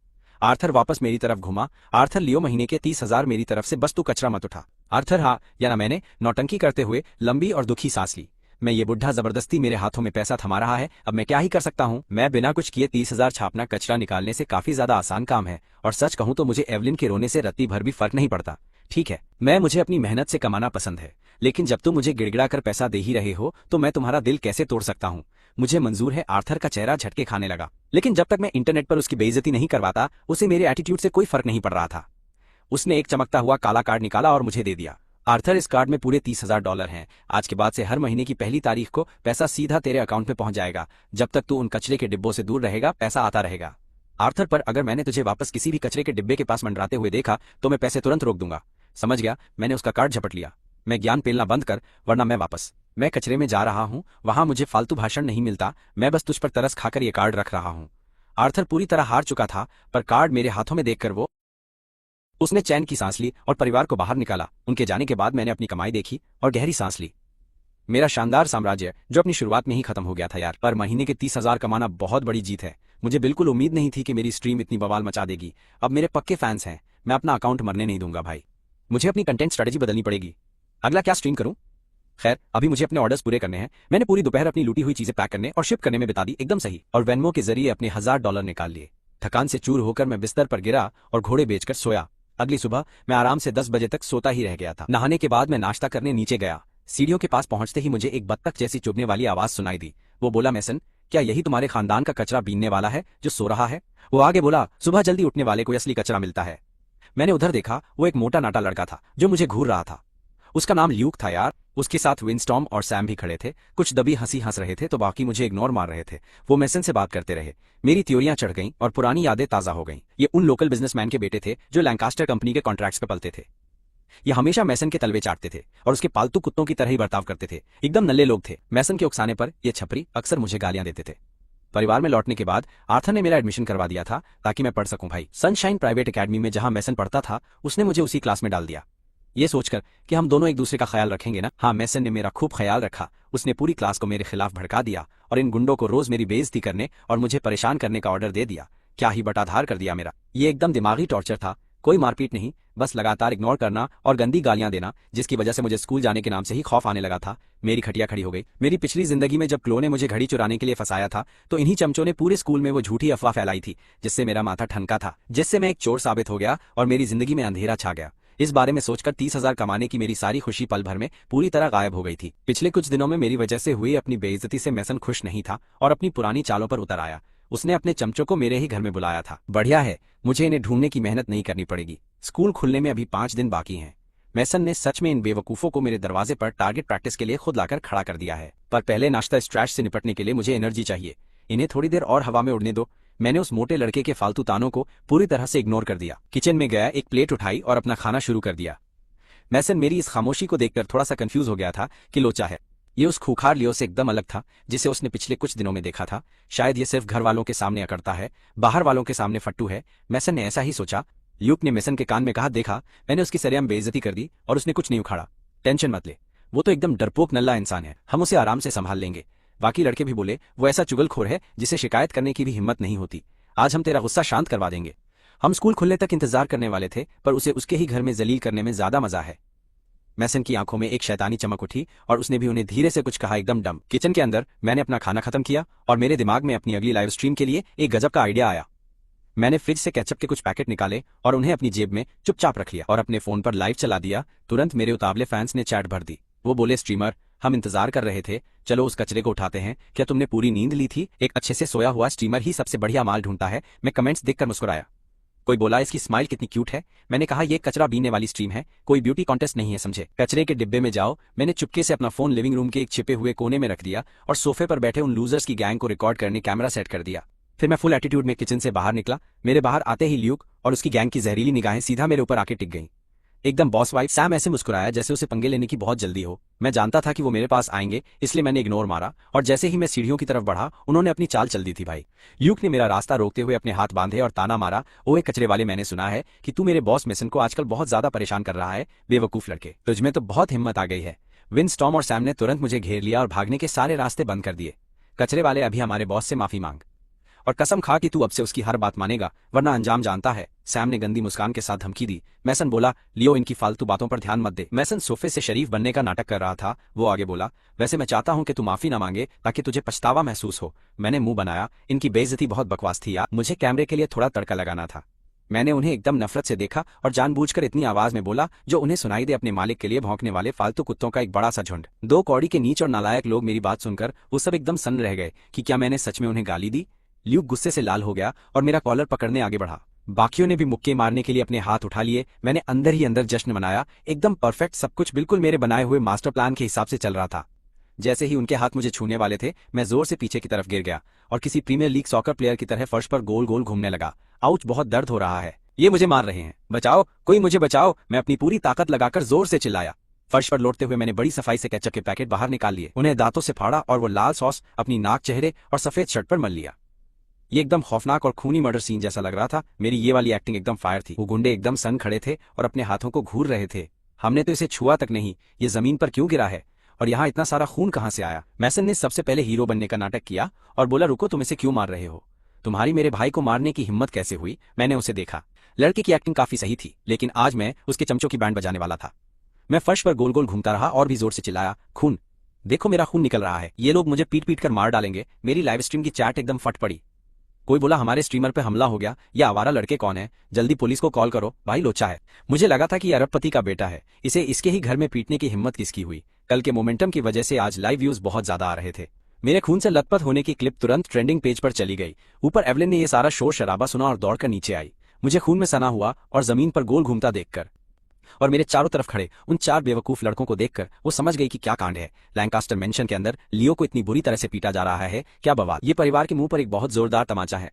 आर्थर वापस मेरी तरफ घुमा। आर्थर, लियो, महीने के 30,000 मेरी तरफ से, बस तू कचरा मत उठा। आर्थर, हाँ या ना? मैंने नौटंकी करते हुए लंबी और दुखी सांस ली। मैं, ये बुढ़ा जबरदस्ती मेरे हाथों में पैसा थमा रहा है। अब मैं क्या ही कर सकता हूँ? मैं बिना कुछ किए 30,000 छापना कचरा निकालने से काफी ज्यादा आसान काम है। और सच कहूं तो मुझे एवलिन के रोने से रत्ती भर भी फर्क नहीं पड़ता। ठीक है, मैं मुझे अपनी मेहनत से कमाना पसंद है, लेकिन जब तुम मुझे गिड़गिड़ा कर पैसा दे ही रहे हो तो मैं तुम्हारा दिल कैसे तोड़ सकता हूँ। मुझे मंजूर है। आर्थर का चेहरा झटके खाने लगा, लेकिन जब तक मैं इंटरनेट पर उसकी बेइज्जती नहीं करवाता उसे मेरे एटीट्यूड से कोई फर्क नहीं पड़ रहा था। उसने एक चमकता हुआ काला कार्ड निकाला और मुझे दे दिया। आर्थर, इस कार्ड में पूरे $30,000 हैं। आज के बाद से हर महीने की पहली तारीख को पैसा सीधा तेरे अकाउंट में पहुंच जाएगा। जब तक तू उन कचरे के डिब्बों से दूर रहेगा पैसा आता रहेगा। आर्थर, पर अगर मैंने तुझे वापस किसी भी कचरे के डिब्बे के पास मंडराते हुए देखा तो मैं पैसे तुरंत रोक दूंगा। समझ गया? मैंने उसका कार्ड झपट लिया। मैं ज्ञान पेलना बंद कर, वरना मैं कचरे में जा रहा हूं, वहां मुझे फालतू भाषण नहीं मिलता। मैं बस तुझ पर तरस खाकर ये कार्ड रख रहा हूं। आर्थर पूरी तरह हार चुका था, पर कार्ड मेरे हाथों में देखकर उसने चैन की सांस ली और परिवार को बाहर निकाला। उनके जाने के बाद मैंने अपनी कमाई देखी और गहरी सांस ली। मेरा शानदार साम्राज्य जो अपनी शुरुआत में ही खत्म हो गया था यार। पर महीने के 30,000 कमाना बहुत बड़ी जीत है। मुझे बिल्कुल उम्मीद नहीं थी कि मेरी स्ट्रीम इतनी बवाल मचा देगी। अब मेरे पक्के फैंस हैं, मैं अपना अकाउंट मरने नहीं दूंगा भाई। मुझे अपनी कंटेंट स्ट्रेटजी बदलनी पड़ेगी। अगला क्या स्ट्रीम करूं? खैर, अभी मुझे अपने ऑर्डर्स पूरे करने हैं। मैंने पूरी दोपहर अपनी लूटी हुई चीजें पैक करने और शिप करने में बिता दी, एकदम सही। और वेनमो के जरिए अपने $1,000 निकाल लिए। थकान से चूर होकर मैं बिस्तर पर गिरा और घोड़े बेचकर सोया। अगली सुबह मैं आराम से 10 बजे तक सोता ही रह गया था। नहाने के बाद मैं नाश्ता करने नीचे गया। सीढ़ियों के पास पहुंचते ही मुझे एक बत्तख जैसी चुभने वाली आवाज सुनाई दी। वो बोला, मैसन, क्या यही तुम्हारे खानदान का कचरा बीनने वाला है जो सो रहा है? वो आगे बोला, सुबह जल्दी उठने वाले को असली कचरा मिलता है। मैंने उधर देखा, वो एक मोटा नाटा लड़का था जो मुझे घूर रहा था। उसका नाम ल्यूक था यार। उसके साथ विंस्टॉर्म और सैम भी खड़े थे। कुछ दबी हंसी हंस रहे थे तो बाकी मुझे इग्नोर मार रहे थे। वो मैसन से बात करते रहे। मेरी थ्योरियां चढ़ गईं और पुरानी यादें ताजा हो गईं। ये उन लोकल बिजनेसमैन के बेटे थे जो लैंकास्टर कंपनी के कॉन्ट्रैक्ट्स पे पलते थे। ये हमेशा मैसन के तलवे चाटते थे और उसके पालतू कुत्तों की तरह ही बर्ताव करते थे। एकदम नल्ले लोग थे। मैसन के उकसाने पर ये छपरी अक्सर मुझे गालियां देते थे। परिवार में लौटने के बाद आर्थर ने मेरा एडमिशन करवा दिया था ताकि मैं पढ़ सकूं भाई। सनशाइन प्राइवेट एकेडमी में जहां मैसन पढ़ता था उसने मुझे उसी क्लास में डाल दिया, ये सोचकर कि हम दोनों एक दूसरे का ख्याल रखेंगे ना। हाँ, मैसन ने मेरा खूब ख्याल रखा। उसने पूरी क्लास को मेरे खिलाफ भड़का दिया और इन गुंडों को रोज मेरी बेइज्जती करने और मुझे परेशान करने का ऑर्डर दे दिया। क्या ही बटाधार कर दिया मेरा। ये एकदम दिमागी टॉर्चर था। कोई मारपीट नहीं, बस लगातार इग्नोर करना और गंदी गालियां देना, जिसकी वजह से मुझे स्कूल जाने के नाम से ही खौफ आने लगा था। मेरी खटिया खड़ी हो गई। मेरी पिछली जिंदगी में जब क्लो ने मुझे घड़ी चुराने के लिए फंसाया था तो इन्हीं चमचों ने पूरे स्कूल में वो झूठी अफवाह फैलाई थी जिससे मेरा माथा ठनका था, जिससे मैं एक चोर साबित हो गया और मेरी जिंदगी में अंधेरा छा गया। इस बारे में सोचकर 30,000 कमाने की मेरी सारी खुशी पल भर में पूरी तरह गायब हो गई थी। पिछले कुछ दिनों में मेरी वजह से हुई अपनी बेइज्जती से मैसन खुश नहीं था और अपनी पुरानी चालों पर उतर आया। उसने अपने चमचों को मेरे ही घर में बुलाया था। बढ़िया है, मुझे इन्हें ढूंढने की मेहनत नहीं करनी पड़ेगी। स्कूल खुलने में अभी 5 दिन बाकी हैं। मैसन ने सच में इन बेवकूफों को मेरे दरवाजे पर टारगेट प्रैक्टिस के लिए खुद लाकर खड़ा कर दिया है। पर पहले नाश्ता स्ट्रैश से निपटने के लिए मुझे एनर्जी चाहिए। इन्हें थोड़ी देर और हवा में उड़ने दो। मैंने उस मोटे लड़के के फालतू तानों को पूरी तरह से इग्नोर कर दिया। किचन में गया, एक प्लेट उठाई और अपना खाना शुरू कर दिया। मैसन मेरी इस खामोशी को देखकर थोड़ा सा कंफ्यूज हो गया था कि लोचा है। ये उस खूंखार लियो से एकदम अलग था जिसे उसने पिछले कुछ दिनों में देखा था। शायद ये सिर्फ घर वालों के सामने अकड़ता है, बाहर वालों के सामने फट्टू है। मैसन ने ऐसा ही सोचा। ल्यूक ने मैसन के कान में कहा, देखा, मैंने उसकी सरेआम बेइज्जती कर दी और उसने कुछ नहीं उखाड़ा। टेंशन मत ले, वो तो एकदम डरपोक नल्ला इंसान है, हम उसे आराम से संभाल लेंगे। बाकी लड़के भी बोले, वो ऐसा चुगलखोर है जिसे शिकायत करने की भी हिम्मत नहीं होती। आज हम तेरा गुस्सा शांत करवा देंगे। हम स्कूल खुलने तक इंतजार करने वाले थे, पर उसे उसके ही घर में जलील करने में ज्यादा मजा है। मैसन की आंखों में एक शैतानी चमक उठी और उसने भी उन्हें धीरे से कुछ कहा, एकदम डम। किचन के अंदर मैंने अपना खाना खत्म किया और मेरे दिमाग में अपनी अगली लाइव स्ट्रीम के लिए एक गजब का आइडिया आया। मैंने फ्रिज से केचप के कुछ पैकेट निकाले और उन्हें अपनी जेब में चुपचाप रख लिया और अपने फोन पर लाइव चला दिया। तुरंत मेरे उतावले फैंस ने चैट भर दी। वो बोले, स्ट्रीमर, हम इंतजार कर रहे थे, चलो उस कचरे को उठाते हैं। क्या तुमने पूरी नींद ली थी? एक अच्छे से सोया हुआ स्ट्रीमर ही सबसे बढ़िया माल ढूंढता है। मैं कमेंट्स देखकर मुस्कुराया। कोई बोला, इसकी स्माइल कितनी क्यूट है। मैंने कहा, ये कचरा बीनने वाली स्ट्रीम है, कोई ब्यूटी कॉन्टेस्ट नहीं है, समझे। कचरे के डिब्बे में जाओ। मैंने चुपके से अपना फोन लिविंग रूम के एक छिपे हुए कोने में रख दिया और सोफे पर बैठे उन लूजर्स की गैंग को रिकॉर्ड करने कैमरा सेट कर दिया। फिर मैं फुल एटीट्यूड में किचन से बाहर निकला। मेरे बाहर आते ही ल्यूक और उसकी गैंग की जहरीली निगाहें सीधा मेरे ऊपर आके टिक गईं। एकदम बॉस वाइफ। सैम ऐसे मुस्कुराया जैसे उसे पंगे लेने की बहुत जल्दी हो। मैं जानता था कि वो मेरे पास आएंगे, इसलिए मैंने इग्नोर मारा और जैसे ही मैं सीढ़ियों की तरफ बढ़ा उन्होंने अपनी चाल चल दी थी भाई। ल्यूक ने मेरा रास्ता रोकते हुए अपने हाथ बांधे और ताना मारा, ओए कचरे वाले, मैंने सुना है कि तू मेरे बॉस मैसन को आजकल बहुत ज्यादा परेशान कर रहा है। बेवकूफ लड़के, तुझमें तो बहुत हिम्मत आ गई है। विंस्टॉर्म और सैम ने तुरंत मुझे घेर लिया और भागने के सारे रास्ते बंद कर दिए। कचरे वाले, अभी हमारे बॉस से माफी मांग और कसम खा कि तू अब से उसकी हर बात मानेगा, वरना अंजाम जानता है। सैम ने गंदी मुस्कान के साथ धमकी दी। मैसन बोला, लियो, इनकी फालतू बातों पर ध्यान मत दे। मैसन सोफे से शरीफ बनने का नाटक कर रहा था। वो आगे बोला, वैसे मैं चाहता हूं कि तू माफी ना मांगे ताकि तुझे पछतावा महसूस हो। मैंने मुंह बनाया, इनकी बेइज्जती बहुत बकवास थी यार, मुझे कैमरे के लिए थोड़ा तड़का लगाना था। मैंने उन्हें एकदम नफरत से देखा और जानबूझकर इतनी आवाज में बोला जो उन्हें सुनाई दे, अपने मालिक के लिए भौंकने वाले फालतू कुत्तों का एक बड़ा सा झुंड। दो कौड़ी के नीच और नालायक लोग मेरी बात सुनकर वो सब एकदम सन्न रह गए कि क्या मैंने सच में उन्हें गाली दी। ल्यूक गुस्से से लाल हो गया और मेरा कॉलर पकड़ने आगे बढ़ा। बाकियों ने भी मुक्के मारने के लिए अपने हाथ उठा लिए। मैंने अंदर ही अंदर जश्न मनाया, एकदम परफेक्ट, सब कुछ बिल्कुल मेरे बनाए हुए मास्टर प्लान के हिसाब से चल रहा था। जैसे ही उनके हाथ मुझे छूने वाले थे, मैं जोर से पीछे की तरफ गिर गया और किसी प्रीमियर लीग सॉकर प्लेयर की तरह फर्श पर गोल गोल घूमने लगा। आउच, बहुत दर्द हो रहा है, ये मुझे मार रहे हैं, बचाओ, कोई मुझे बचाओ, मैं अपनी पूरी ताकत लगाकर जोर से चिल्लाया। फर्श पर लौटते हुए मैंने बड़ी सफाई से केचप के पैकेट बाहर निकाल लिए, उन्हें दांतों से फाड़ा और वो लाल सॉस अपनी नाक, चेहरे और सफेद शर्ट पर मल लिया। ये एकदम खौफनाक और खूनी मर्डर सीन जैसा लग रहा था। मेरी ये वाली एक्टिंग एकदम फायर थी। वो गुंडे एकदम सन खड़े थे और अपने हाथों को घूर रहे थे। हमने तो इसे छुआ तक नहीं, ये जमीन पर क्यों गिरा है और यहाँ इतना सारा खून कहाँ से आया। मैसन ने सबसे पहले हीरो बनने का नाटक किया और बोला, रुको, तुम इसे क्यों मार रहे हो, तुम्हारी मेरे भाई को मारने की हिम्मत कैसे हुई। मैंने उसे देखा, लड़के की एक्टिंग काफी सही थी, लेकिन आज मैं उसके चमचों की बैंड बजाने वाला था। मैं फर्श पर गोल गोल घूमता रहा और भी जोर से चिल्लाया, खून देखो, मेरा खून निकल रहा है, ये लोग मुझे पीट पीट कर मार डालेंगे। मेरी लाइव स्ट्रीम की चैट एकदम फट पड़ी। कोई बोला, हमारे स्ट्रीमर पे हमला हो गया, ये आवारा लड़के कौन है, जल्दी पुलिस को कॉल करो, भाई लोचा है। मुझे लगा था कि अरबपति का बेटा है, इसे इसके ही घर में पीटने की हिम्मत किसकी हुई। कल के मोमेंटम की वजह से आज लाइव व्यूज बहुत ज्यादा आ रहे थे। मेरे खून से लथपथ होने की क्लिप तुरंत ट्रेंडिंग पेज पर चली गई। ऊपर एवलिन ने यह सारा शोर शराबा सुना और दौड़कर नीचे आई। मुझे खून में सना हुआ और जमीन पर गोल घूमता देखकर और मेरे चारों तरफ खड़े उन चार बेवकूफ लड़कों को देखकर वो समझ गई कि क्या कांड है। लैंकास्टर मेंशन के अंदर लियो को इतनी बुरी तरह से पीटा जा रहा है, क्या बवाल। ये परिवार के मुंह पर एक बहुत जोरदार तमाचा है।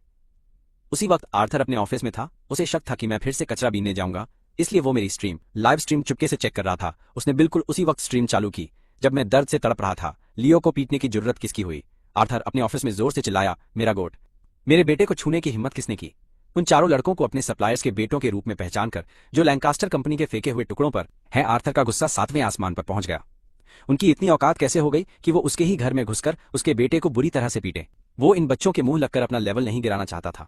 उसी वक्त आर्थर अपने ऑफिस में था। उसे शक था कि मैं फिर से कचरा बीनने जाऊंगा, इसलिए वो मेरी लाइव स्ट्रीम चुपके से चेक कर रहा था। उसने बिल्कुल उसी वक्त स्ट्रीम चालू की जब मैं दर्द से तड़प रहा था। लियो को पीटने की जरूरत किसकी हुई। आर्थर अपने ऑफिस में जोर से चिल्लाया, मेरा गोट, मेरे बेटे को छूने की हिम्मत किसने की। उन चारों लड़कों को अपने सप्लायर्स के बेटों के रूप में पहचानकर जो लैंकास्टर कंपनी के फेंके हुए टुकड़ों पर है, आर्थर का गुस्सा 7वें आसमान पर पहुंच गया। उनकी इतनी औकात कैसे हो गई कि वो उसके ही घर में घुसकर उसके बेटे को बुरी तरह से पीटे। वो इन बच्चों के मुंह लगकर अपना लेवल नहीं गिराना चाहता था।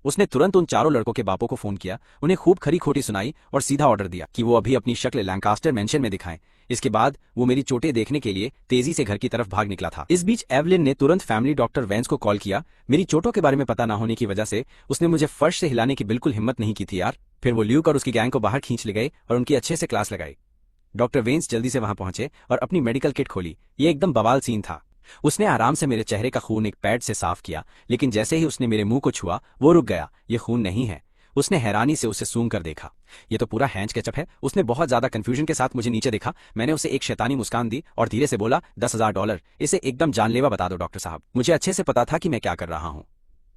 उसने तुरंत उन चारों लड़कों के बापों को फोन किया, उन्हें खूब खरी खोटी सुनाई और सीधा ऑर्डर दिया कि वो अभी अपनी शक्ल लैंकास्टर मेंशन में दिखाएं। इसके बाद वो मेरी चोटें देखने के लिए तेजी से घर की तरफ भाग निकला था। इस बीच एवलिन ने तुरंत फैमिली डॉक्टर वेंस को कॉल किया। मेरी चोटों के बारे में पता न होने की वजह से उसने मुझे फर्श से हिलाने की बिल्कुल हिम्मत नहीं की थी यार। फिर वो ल्यूक और उसकी गैंग को बाहर खींच ले गए और उनकी अच्छे से क्लास लगाई। डॉक्टर वेंस जल्दी से वहां पहुंचे और अपनी मेडिकल किट खोली। ये एकदम बवाल सीन था। उसने आराम से मेरे चेहरे का खून एक पैड से साफ किया, लेकिन जैसे ही उसने मेरे मुंह को छुआ वो रुक गया। ये खून नहीं है। उसने हैरानी से उसे सूंघ कर देखा। ये तो पूरा हैंच केचप है। उसने बहुत ज्यादा कंफ्यूजन के साथ मुझे नीचे देखा। मैंने उसे एक शैतानी मुस्कान दी और धीरे से बोला, $10,000, इसे एकदम जानलेवा बता दो डॉक्टर साहब। मुझे अच्छे से पता था कि मैं क्या कर रहा हूँ।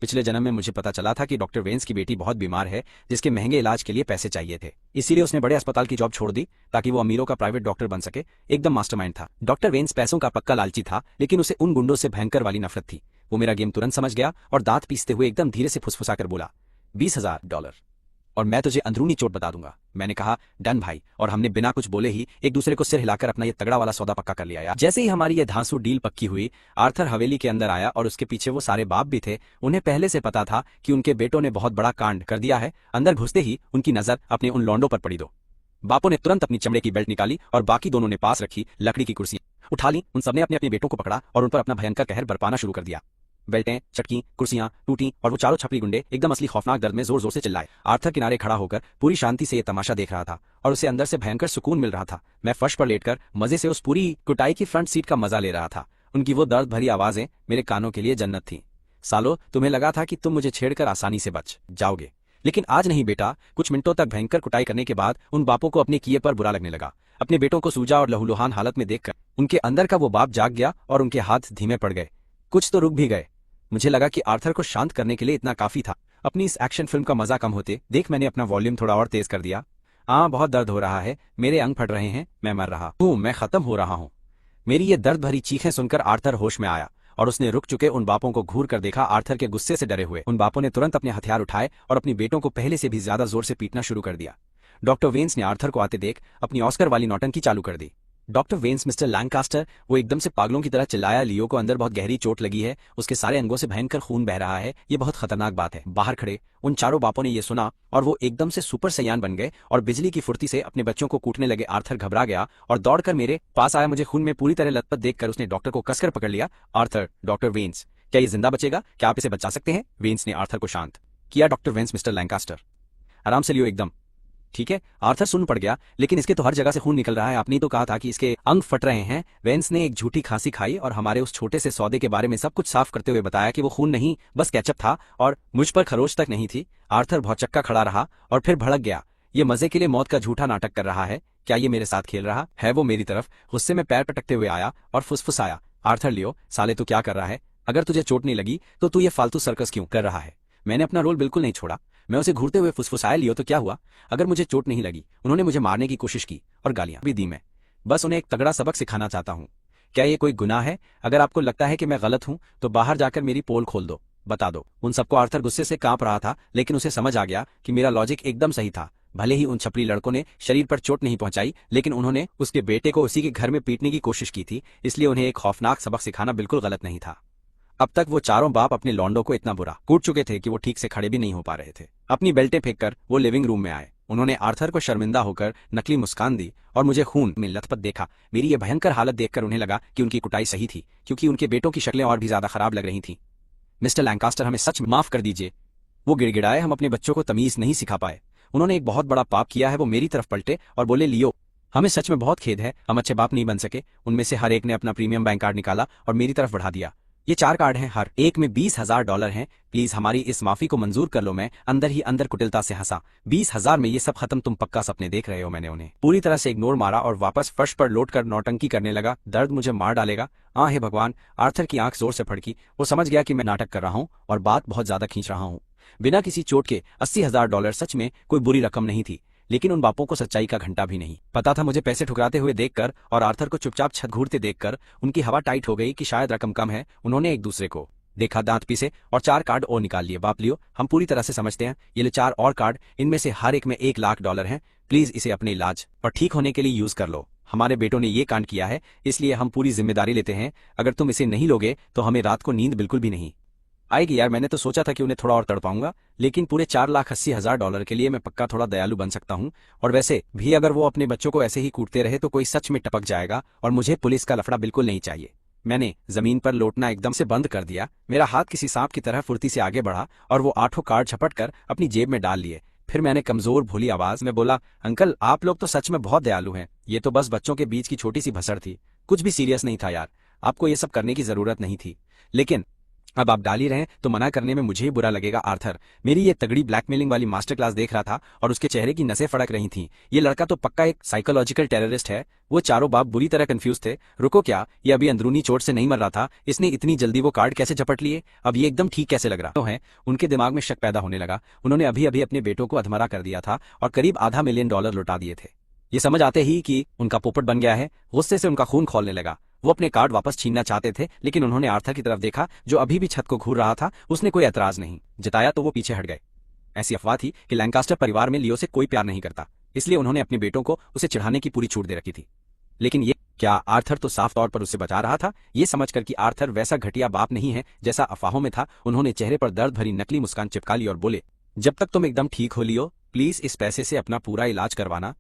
पिछले जन्म में मुझे पता चला था कि डॉक्टर वेंस की बेटी बहुत बीमार है, जिसके महंगे इलाज के लिए पैसे चाहिए थे। इसीलिए उसने बड़े अस्पताल की जॉब छोड़ दी ताकि वो अमीरों का प्राइवेट डॉक्टर बन सके। एकदम मास्टरमाइंड था। डॉक्टर वेंस पैसों का पक्का लालची था, लेकिन उसे उन गुंडों से भयंकर वाली नफरत थी। वो मेरा गेम तुरंत समझ गया और दांत पीसते हुए एकदम धीरे से फुसफुसाकर बोला, $20,000 और मैं तुझे अंदरूनी चोट बता दूंगा। मैंने कहा, डन भाई, और हमने बिना कुछ बोले ही एक दूसरे को सिर हिलाकर अपना ये तगड़ा वाला सौदा पक्का कर लिया यार। जैसे ही हमारी ये धांसू डील पक्की हुई, आर्थर हवेली के अंदर आया और उसके पीछे वो सारे बाप भी थे। उन्हें पहले से पता था कि उनके बेटों ने बहुत बड़ा कांड कर दिया है। अंदर घुसते ही उनकी नजर अपने उन लौंडों पर पड़ी। दो बापों ने तुरंत अपनी चमड़े की बेल्ट निकाली और बाकी दोनों ने पास रखी लकड़ी की कुर्सियां उठा ली। उन सबने अपने अपने बेटों को पकड़ा और उन पर अपना भयंकर कहर बरपाना शुरू कर दिया। बेल्टें, चटकी, कुर्सियां टूटी और वो चारों छपरी गुंडे एकदम असली खौफनाक दर्द में जोर जोर से चिल्लाए। आर्थर किनारे खड़ा होकर पूरी शांति से ये तमाशा देख रहा था और उसे अंदर से भयंकर सुकून मिल रहा था। मैं फर्श पर लेटकर मजे से उस पूरी कुटाई की फ्रंट सीट का मजा ले रहा था। उनकी वो दर्द भरी आवाजें मेरे कानों के लिए जन्नत थी। सालो, तुम्हें लगा था कि तुम मुझे छेड़कर आसानी से बच जाओगे, लेकिन आज नहीं बेटा। कुछ मिनटों तक भयंकर कुटाई करने के बाद उन बापों को अपने किए पर बुरा लगने लगा। अपने बेटों को सूजा और लहूलुहान हालत में देखकर उनके अंदर का वो बाप जाग गया और उनके हाथ धीमे पड़ गए, कुछ तो रुक भी गए। मुझे लगा कि आर्थर को शांत करने के लिए इतना काफी था। अपनी इस एक्शन फिल्म का मजा कम होते देख मैंने अपना वॉल्यूम थोड़ा और तेज कर दिया। बहुत दर्द हो रहा है, मेरे अंग फट रहे हैं, मैं मर रहा हूँ, मैं खत्म हो रहा हूँ। मेरी ये दर्द भरी चीखें सुनकर आर्थर होश में आया और उसने रुक चुके उन बापों को घूर कर देखा। आर्थर के गुस्से से डरे हुए उन बापों ने तुरंत अपने हथियार उठाए और अपनी बेटों को पहले से भी ज्यादा जोर से पीटना शुरू कर दिया। डॉक्टर वेंस ने आर्थर को आते देख अपनी ऑस्कर वाली नौटंकी चालू कर दी। डॉक्टर वेंस, मिस्टर लैंकास्टर, वो एकदम से पागलों की तरह चिल्लाया, लियो को अंदर बहुत गहरी चोट लगी है, उसके सारे अंगों से भयंकर खून बह रहा है, ये बहुत खतरनाक बात है। बाहर खड़े उन चारों बापों ने ये सुना और वो एकदम से सुपर सयान बन गए और बिजली की फुर्ती से अपने बच्चों को कूटने लगे। आर्थर घबरा गया और दौड़कर मेरे पास आया। मुझे खून में पूरी तरह लथपथ देखकर उसने डॉक्टर को कसकर पकड़ लिया। आर्थर, डॉक्टर वेंस, क्या ये जिंदा बचेगा? क्या आप इसे बचा सकते हैं? वेंस ने आर्थर को शांत किया। डॉक्टर वेंस, मिस्टर लैंकास्टर, आराम से लियो एकदम, ठीक है। आर्थर सुन पड़ गया, लेकिन इसके तो हर जगह से खून निकल रहा है। आपने तो कहा था कि इसके अंग फट रहे हैं। वेंस ने एक झूठी खांसी खाई और हमारे उस छोटे से सौदे के बारे में सब कुछ साफ करते हुए बताया कि वो खून नहीं, बस केचप था और मुझ पर खरोच तक नहीं थी। आर्थर भौचक्का खड़ा रहा और फिर भड़क गया। ये मजे के लिए मौत का झूठा नाटक कर रहा है। क्या ये मेरे साथ खेल रहा है? वो मेरी तरफ गुस्से में पैर पटकते हुए आया और फुसफुसाया, आर्थर लियो साले तू क्या कर रहा है? अगर तुझे चोट नहीं लगी तो तू ये फालतू सर्कस क्यों कर रहा है? मैंने अपना रोल बिल्कुल नहीं छोड़ा। मैं उसे घूरते हुए फुसफुसाया, लियो तो क्या हुआ? अगर मुझे चोट नहीं लगी, उन्होंने मुझे मारने की कोशिश की और गालियां भी दी। मैं बस उन्हें एक तगड़ा सबक सिखाना चाहता हूँ। क्या ये कोई गुनाह है? अगर आपको लगता है कि मैं गलत हूँ तो बाहर जाकर मेरी पोल खोल दो, बता दो। उन सबको आर्थर गुस्से से कांप रहा था, लेकिन उसे समझ आ गया कि मेरा लॉजिक एकदम सही था। भले ही उन छपरी लड़कों ने शरीर पर चोट नहीं पहुंचाई, लेकिन उन्होंने उसके बेटे को उसी के घर में पीटने की कोशिश की थी, इसलिए उन्हें एक खौफनाक सबक सिखाना बिल्कुल गलत नहीं था। अब तक वो चारों बाप अपने लौंडों को इतना बुरा कूट चुके थे कि वो ठीक से खड़े भी नहीं हो पा रहे थे। अपनी बेल्टें फेंककर वो लिविंग रूम में आए। उन्होंने आर्थर को शर्मिंदा होकर नकली मुस्कान दी और मुझे खून में लथपथ देखा। मेरी ये भयंकर हालत देखकर उन्हें लगा कि उनकी कुटाई सही थी, क्योंकि उनके बेटों की शक्लें और भी ज्यादा खराब लग रही थीं। मिस्टर लैंकास्टर, हमें सच माफ कर दीजिए, वो गिड़गिड़ाए। हम अपने बच्चों को तमीज नहीं सिखा पाए। उन्होंने एक बहुत बड़ा पाप किया है। वो मेरी तरफ पलटे और बोले, लियो हमें सच में बहुत खेद है, हम अच्छे बाप नहीं बन सके। उनमें से हर एक ने अपना प्रीमियम बैंक कार्ड निकाला और मेरी तरफ बढ़ा दिया। ये 4 कार्ड हैं, हर एक में $20,000 हैं। प्लीज हमारी इस माफी को मंजूर कर लो। मैं अंदर ही अंदर कुटिलता से हंसा। 20,000 में ये सब खत्म? तुम पक्का सपने देख रहे हो? मैंने उन्हें पूरी तरह से इग्नोर मारा और वापस फर्श पर लौटकर नौटंकी करने लगा। दर्द मुझे मार डालेगा। हे भगवान! आर्थर की आंख जोर से फड़की। वो समझ गया कि मैं नाटक कर रहा हूँ और बात बहुत ज्यादा खींच रहा हूँ। बिना किसी चोट के $80,000 सच में कोई बुरी रकम नहीं थी, लेकिन उन बापों को सच्चाई का घंटा भी नहीं पता था। मुझे पैसे ठुकराते हुए देखकर और आर्थर को चुपचाप छत घूरते देखकर उनकी हवा टाइट हो गई कि शायद रकम कम है। उन्होंने एक दूसरे को देखा, दांत पीसे और 4 कार्ड और निकाल लिए। बाप लियो, हम पूरी तरह से समझते हैं। ये ले 4 और कार्ड, इनमें से हर एक में $1,00,000 हैं। प्लीज इसे अपने इलाज और ठीक होने के लिए यूज कर लो। हमारे बेटों ने ये कांड किया है, इसलिए हम पूरी जिम्मेदारी लेते हैं। अगर तुम इसे नहीं लोगे तो हमें रात को नींद बिल्कुल भी नहीं आएगी। यार, मैंने तो सोचा था कि उन्हें थोड़ा और तड़पाऊंगा, लेकिन पूरे $4,80,000 के लिए मैं पक्का थोड़ा दयालु बन सकता हूँ। और वैसे भी अगर वो अपने बच्चों को ऐसे ही कूटते रहे तो कोई सच में टपक जाएगा और मुझे पुलिस का लफड़ा बिल्कुल नहीं चाहिए। मैंने जमीन पर लौटना एकदम से बंद कर दिया। मेरा हाथ किसी सांप की तरह फुर्ती से आगे बढ़ा और वो 8 कार्ड झपट कर अपनी जेब में डाल लिए। फिर मैंने कमजोर भोली आवाज में बोला, अंकल आप लोग तो सच में बहुत दयालु हैं। ये तो बस बच्चों के बीच की छोटी सी भसड़ थी, कुछ भी सीरियस नहीं था यार। आपको ये सब करने की जरूरत नहीं थी, लेकिन अब आप डाल ही रहे हैं तो मना करने में मुझे ही बुरा लगेगा। आर्थर मेरी ये तगड़ी ब्लैकमेलिंग वाली मास्टर क्लास देख रहा था और उसके चेहरे की नसें फड़क रही थीं। ये लड़का तो पक्का एक साइकोलॉजिकल टेररिस्ट है। वो चारों बाप बुरी तरह कंफ्यूज थे। रुको, क्या ये अभी अंदरूनी चोट से नहीं मर रहा था? इसने इतनी जल्दी वो कार्ड कैसे झपट लिए? अब ये एकदम ठीक कैसे लग रहा है? उनके दिमाग में शक पैदा होने लगा। उन्होंने अभी अभी अपने बेटों को अधमरा कर दिया था और करीब $500 मिलियन लौटा दिए थे। ये समझ आते ही कि उनका पोपट बन गया है, गुस्से से उनका खून खौलने लगा। वो अपने कार्ड वापस छीनना चाहते थे, लेकिन उन्होंने आर्थर की तरफ देखा जो अभी भी छत को घूर रहा था। उसने कोई ऐतराज नहीं जताया तो वो पीछे हट गए। ऐसी अफवाह थी कि लैंकास्टर परिवार में लियो से कोई प्यार नहीं करता, इसलिए उन्होंने अपने बेटों को उसे चिढ़ाने की पूरी छूट दे रखी थी। लेकिन ये क्या आर्थर तो साफ तौर पर उसे बचा रहा था। ये समझकर कि आर्थर वैसा घटिया बाप नहीं है जैसा अफवाहों में था, उन्होंने चेहरे पर दर्द भरी नकली मुस्कान चिपका ली और बोले, जब तक तुम एकदम ठीक हो लियो, प्लीज इस पैसे से अपना पूरा इलाज करवाना।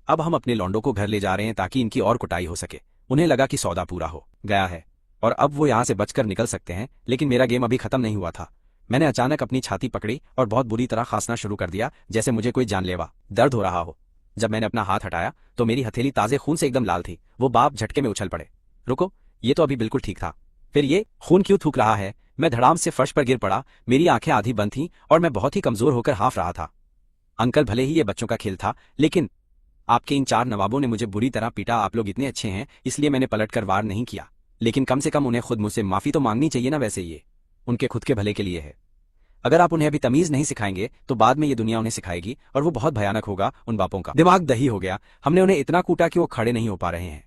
अब हम अपने लौंडों को घर ले जा रहे हैं ताकि इनकी और कुटाई हो सके। उन्हें लगा कि सौदा पूरा हो गया है और अब वो यहाँ से बचकर निकल सकते हैं, लेकिन मेरा गेम अभी खत्म नहीं हुआ था। मैंने अचानक अपनी छाती पकड़ी और बहुत बुरी तरह खांसना शुरू कर दिया, जैसे मुझे कोई जानलेवा दर्द हो रहा हो। जब मैंने अपना हाथ हटाया तो मेरी हथेली ताजे खून से एकदम लाल थी। वो बाप झटके में उछल पड़े। रुको, ये तो अभी बिल्कुल ठीक था, फिर ये खून क्यों थूक रहा है? मैं धड़ाम से फर्श पर गिर पड़ा। मेरी आंखें आधी बंद थीं और मैं बहुत ही कमजोर होकर हाफ रहा था। अंकल, भले ही ये बच्चों का खेल था, लेकिन आपके इन 4 नवाबों ने मुझे बुरी तरह पीटा। आप लोग इतने अच्छे हैं, इसलिए मैंने पलटकर वार नहीं किया, लेकिन कम से कम उन्हें खुद मुझसे माफी तो मांगनी चाहिए ना। वैसे ये उनके खुद के भले के लिए है। अगर आप उन्हें अभी तमीज नहीं सिखाएंगे तो बाद में ये दुनिया उन्हें सिखाएगी और वो बहुत भयानक होगा। उन बापों का दिमाग दही हो गया। हमने उन्हें इतना कूटा कि वो खड़े नहीं हो पा रहे हैं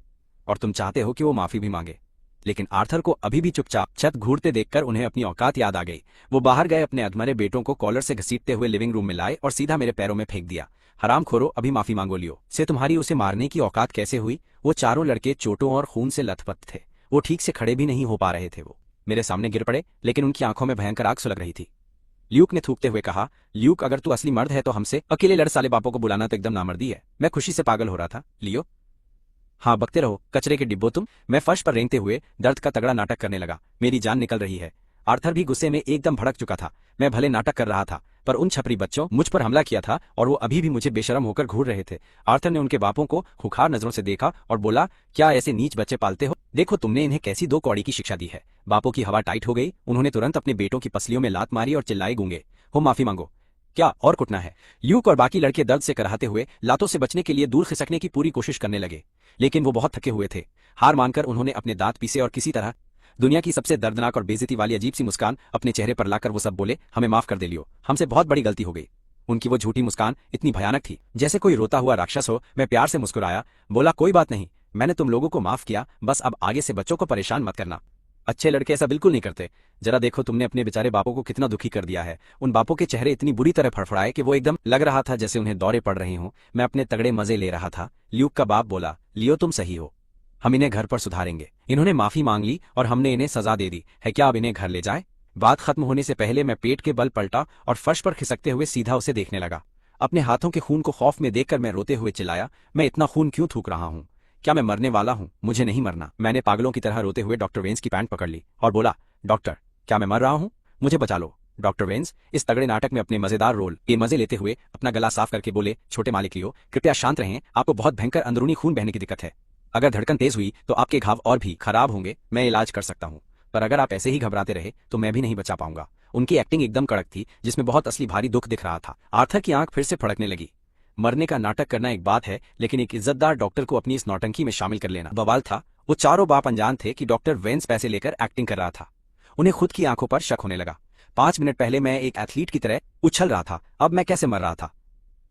और तुम चाहते हो कि वो माफी भी मांगे। लेकिन आर्थर को अभी भी चुपचाप छत घूरते देखकर उन्हें अपनी औकात याद आ गई। वो बाहर गए, अपने अधमरे बेटों को कॉलर से घसीटते हुए लिविंग रूम में लाए और सीधा मेरे पैरों में फेंक दिया। हरामखोरो, अभी माफी मांगो लियो से तुम्हारी उसे मारने की औकात कैसे हुई? वो चारों लड़के चोटों और खून से लथपथ थे। वो ठीक से खड़े भी नहीं हो पा रहे थे। वो मेरे सामने गिर पड़े, लेकिन उनकी आंखों में भयंकर आग सुलग रही थी। ल्यूक ने थूकते हुए कहा, ल्यूक अगर तू असली मर्द है तो हमसे अकेले लड़ साले बापों को बुलाना तो एकदम नामर्दी है। मैं खुशी से पागल हो रहा था। लियो, हाँ बकते रहो कचरे के डिब्बो तुम। मैं फर्श पर रेंगते हुए दर्द का तगड़ा नाटक करने लगा। मेरी जान निकल रही है। आर्थर भी गुस्से में एकदम भड़क चुका था। मैं भले नाटक कर रहा था, पर उन छपरी बच्चों मुझ पर हमला किया था और वो अभी भी मुझे बेशरम होकर घूर रहे थे। आर्थर ने उनके बापों को खुखार नजरों से देखा और बोला, क्या ऐसे नीच बच्चे पालते हो? देखो तुमने इन्हें कैसी 2 कौड़ी की शिक्षा दी है। बापों की हवा टाइट हो गई। उन्होंने तुरंत अपने बेटों की पसलियों में लात मारी और चिल्लाए, गूंगे हो, माफी मांगो। क्या और कुटना है? ल्यूक और बाकी लड़के दर्द से कराहते हुए लातों से बचने के लिए दूर खिसकने की पूरी कोशिश करने लगे, लेकिन वो बहुत थके हुए थे। हार मानकर उन्होंने अपने दांत पीसे और किसी तरह दुनिया की सबसे दर्दनाक और बेइज्जती वाली अजीब सी मुस्कान अपने चेहरे पर लाकर वो सब बोले, हमें माफ कर दे लियो, हमसे बहुत बड़ी गलती हो गई। उनकी वो झूठी मुस्कान इतनी भयानक थी जैसे कोई रोता हुआ राक्षस हो। मैं प्यार से मुस्कुराया, बोला, कोई बात नहीं, मैंने तुम लोगों को माफ किया, बस अब आगे से बच्चों को परेशान मत करना। अच्छे लड़के ऐसा बिल्कुल नहीं करते। जरा देखो तुमने अपने बेचारे बापों को कितना दुखी कर दिया है। उन बापों के चेहरे इतनी बुरी तरह फड़फड़ाए कि वो एकदम लग रहा था जैसे उन्हें दौरे पड़ रहे हों। मैं अपने तगड़े मजे ले रहा था। ल्यूक का बाप बोला, लियो तुम सही हो, हम इन्हें घर पर सुधारेंगे। इन्होंने माफी मांग ली और हमने इन्हें सजा दे दी है, क्या अब इन्हें घर ले जाए? बात खत्म होने से पहले मैं पेट के बल पलटा और फर्श पर खिसकते हुए सीधा उसे देखने लगा। अपने हाथों के खून को खौफ में देखकर मैं रोते हुए चिल्लाया, मैं इतना खून क्यों थूक रहा हूँ? क्या मैं मरने वाला हूँ? मुझे नहीं मरना। मैंने पागलों की तरह रोते हुए डॉक्टर वेंस की पैंट पकड़ ली और बोला, डॉक्टर, क्या मैं मर रहा हूँ? मुझे बचा लो। डॉक्टर वेंस इस तगड़े नाटक में अपने मजेदार रोल के मजे लेते हुए अपना गला साफ करके बोले, छोटे मालिक लियो, कृपया शांत रहें, आपको बहुत भयंकर अंदरूनी खून बहने की दिक्कत है। अगर धड़कन तेज हुई तो आपके घाव और भी खराब होंगे। मैं इलाज कर सकता हूँ, पर अगर आप ऐसे ही घबराते रहे तो मैं भी नहीं बचा पाऊंगा। उनकी एक्टिंग एकदम कड़क थी, जिसमें बहुत असली भारी दुख दिख रहा था। आर्थर की आंख फिर से फड़कने लगी। मरने का नाटक करना एक बात है, लेकिन एक इज्जतदार डॉक्टर को अपनी इस नौटंकी में शामिल कर लेना बवाल था। वो चारों बाप अनजान थे कि डॉक्टर वेंस पैसे लेकर एक्टिंग कर रहा था। उन्हें खुद की आंखों पर शक होने लगा। 5 मिनट पहले मैं एक एथलीट की तरह उछल रहा था, अब मैं कैसे मर रहा था?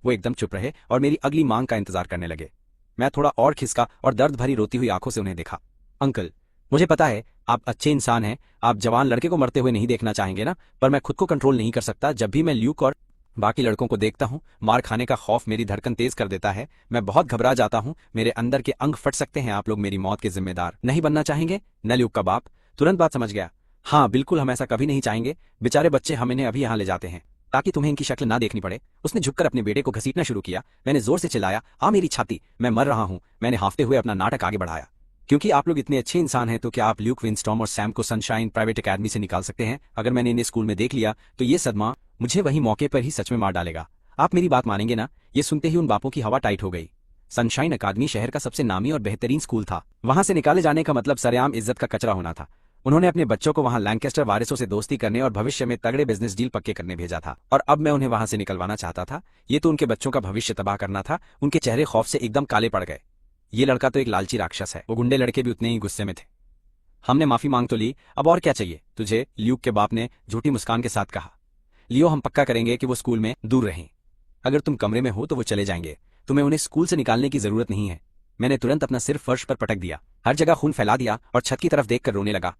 वो एकदम चुप रहे और मेरी अगली मांग का इंतजार करने लगे। मैं थोड़ा और खिसका और दर्द भरी रोती हुई आंखों से उन्हें देखा। अंकल, मुझे पता है आप अच्छे इंसान हैं, आप जवान लड़के को मरते हुए नहीं देखना चाहेंगे ना, पर मैं खुद को कंट्रोल नहीं कर सकता। जब भी मैं ल्यूक और बाकी लड़कों को देखता हूँ, मार खाने का खौफ मेरी धड़कन तेज कर देता है। मैं बहुत घबरा जाता हूँ, मेरे अंदर के अंग फट सकते हैं। आप लोग मेरी मौत के जिम्मेदार नहीं बनना चाहेंगे न? ल्यूक का बाप तुरंत बात समझ गया। हाँ बिल्कुल, हम ऐसा कभी नहीं चाहेंगे। बेचारे बच्चे, हम इन्हें अभी यहाँ ले जाते हैं ताकि तुम्हें इनकी शक्ल ना देखनी पड़े। उसने झुककर अपने बेटे को घसीटना शुरू किया। मैंने जोर से चिल्लाया, आ मेरी छाती, मैं मर रहा हूँ। मैंने हांफते हुए अपना नाटक आगे बढ़ाया, क्योंकि आप लोग इतने अच्छे इंसान हैं तो क्या आप ल्यूक विंस्टॉर्म और सैम को सनशाइन प्राइवेट एकेडमी से निकाल सकते हैं? अगर मैंने इन्हें स्कूल में देख लिया तो ये सदमा मुझे वही मौके पर ही सच में मार डालेगा। आप मेरी बात मानेंगे ना? ये सुनते ही उन बापों की हवा टाइट हो गई। सनशाइन अकादमी शहर का सबसे नामी और बेहतरीन स्कूल था। वहां से निकाले जाने का मतलब सरेआम इज्जत का कचरा होना था। उन्होंने अपने बच्चों को वहां लैंकेस्टर वारिसों से दोस्ती करने और भविष्य में तगड़े बिजनेस डील पक्के करने भेजा था, और अब मैं उन्हें वहां से निकलवाना चाहता था। ये तो उनके बच्चों का भविष्य तबाह करना था। उनके चेहरे खौफ से एकदम काले पड़ गए। ये लड़का तो एक लालची राक्षस है। वो गुंडे लड़के भी उतने ही गुस्से में थे। हमने माफी मांग तो ली, अब और क्या चाहिए तुझे? ल्यूक के बाप ने झूठी मुस्कान के साथ कहा। लियो, हम पक्का करेंगे कि वो स्कूल में दूर रहें। अगर तुम कमरे में हो तो वो चले जाएंगे। तुम्हें उन्हें स्कूल से निकालने की जरूरत नहीं है। मैंने तुरंत अपना सिर फर्श पर पटक दिया, हर जगह खून फैला दिया और छत की तरफ देखकर रोने लगा।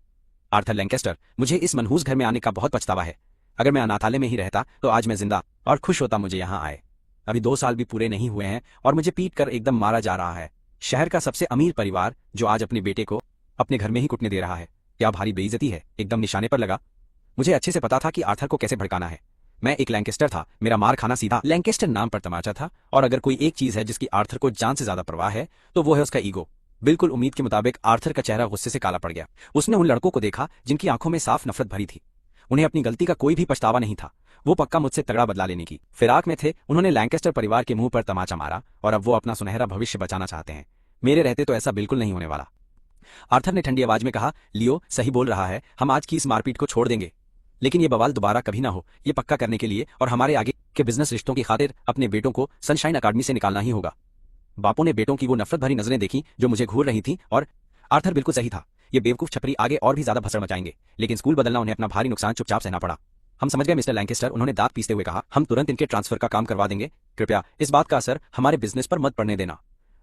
आर्थर लैंकेस्टर, मुझे इस मनहूस घर में आने का बहुत पछतावा है। अगर मैं अनाथालय में ही रहता तो आज मैं जिंदा और खुश होता। मुझे यहाँ आए अभी 2 साल भी पूरे नहीं हुए हैं और मुझे पीट कर एकदम मारा जा रहा है। शहर का सबसे अमीर परिवार जो आज अपने बेटे को अपने घर में ही कुटने दे रहा है। क्या भारी बेइज्जती है। एकदम निशाने पर लगा। मुझे अच्छे से पता था कि आर्थर को कैसे भड़काना है। मैं एक लैंकेस्टर था, मेरा मार खाना सीधा लैंकेस्टर नाम पर तमाचा था। और अगर कोई एक चीज है जिसकी आर्थर को जान से ज्यादा परवाह है तो वो है उसका ईगो। बिल्कुल उम्मीद के मुताबिक आर्थर का चेहरा गुस्से से काला पड़ गया। उसने उन लड़कों को देखा जिनकी आंखों में साफ नफरत भरी थी। उन्हें अपनी गलती का कोई भी पछतावा नहीं था। वो पक्का मुझसे तगड़ा बदला लेने की फिराक में थे। उन्होंने लैंकेस्टर परिवार के मुंह पर तमाचा मारा और अब वो अपना सुनहरा भविष्य बचाना चाहते हैं। मेरे रहते तो ऐसा बिल्कुल नहीं होने वाला। आर्थर ने ठंडी आवाज में कहा, लियो सही बोल रहा है, हम आज की इस मारपीट को छोड़ देंगे, लेकिन ये बवाल दोबारा कभी ना हो। ये पक्का करने के लिए और हमारे आगे के बिजनेस रिश्तों की खातिर अपने बेटों को सनशाइन अकादमी से निकालना ही होगा। बापों ने बेटों की वो नफरत भरी नजरें देखी जो मुझे घूर रही थीं, और आर्थर बिल्कुल सही था। ये बेवकूफ छपरी आगे और भी ज्यादा भसड़ मचाएंगे, लेकिन स्कूल बदलना उन्हें अपना भारी नुकसान चुपचाप सहना पड़ा। हम समझ गए मिस्टर लैंकेस्टर, उन्होंने दांत पीसते हुए कहा, हम तुरंत इनके ट्रांसफर का काम करवा देंगे। कृपया इस बात का असर हमारे बिजनेस पर मत पड़ने देना।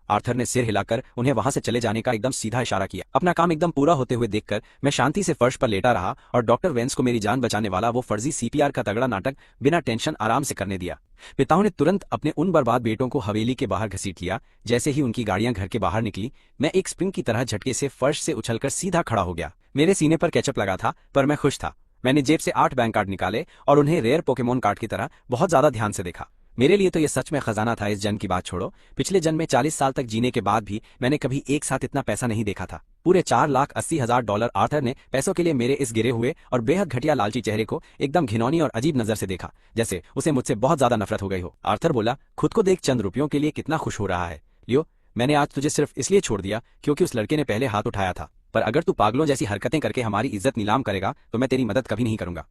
आर्थर ने सिर हिलाकर उन्हें वहां से चले जाने का एकदम सीधा इशारा किया। अपना काम एकदम पूरा होते हुए देखकर मैं शांति से फर्श पर लेटा रहा और डॉक्टर वेंस को मेरी जान बचाने वाला वो फर्जी सीपीआर का तगड़ा नाटक बिना टेंशन आराम से करने दिया। पिताओं ने तुरंत अपने उन बर्बाद बेटों को हवेली के बाहर घसीट लिया। जैसे ही उनकी गाड़ियां घर के बाहर निकली, मैं एक स्प्रिंग की तरह झटके से फर्श से उछलकर सीधा खड़ा हो गया। मेरे सीने पर केचप लगा था, पर मैं खुश था। मैंने जेब से 8 बैंक कार्ड निकाले और उन्हें रेयर पोकेमोन कार्ड की तरह बहुत ज्यादा ध्यान से देखा। मेरे लिए तो ये सच में खजाना था। इस जन्म की बात छोड़ो, पिछले जन्म में 40 साल तक जीने के बाद भी मैंने कभी एक साथ इतना पैसा नहीं देखा था। पूरे $4,80,000। आर्थर ने पैसों के लिए मेरे इस गिरे हुए और बेहद घटिया लालची चेहरे को एकदम घिनौनी और अजीब नजर से देखा, जैसे उसे मुझसे बहुत ज्यादा नफरत हो गई हो। आर्थर बोला, खुद को देख चंद रुपयों के लिए कितना खुश हो रहा है। लियो, मैंने आज तुझे सिर्फ इसलिए छोड़ दिया क्योंकि उस लड़के ने पहले हाथ उठाया था, पर अगर तू पागलों जैसी हरकतें करके हमारी इज्जत नीलाम करेगा तो मैं तेरी मदद कभी नहीं करूंगा।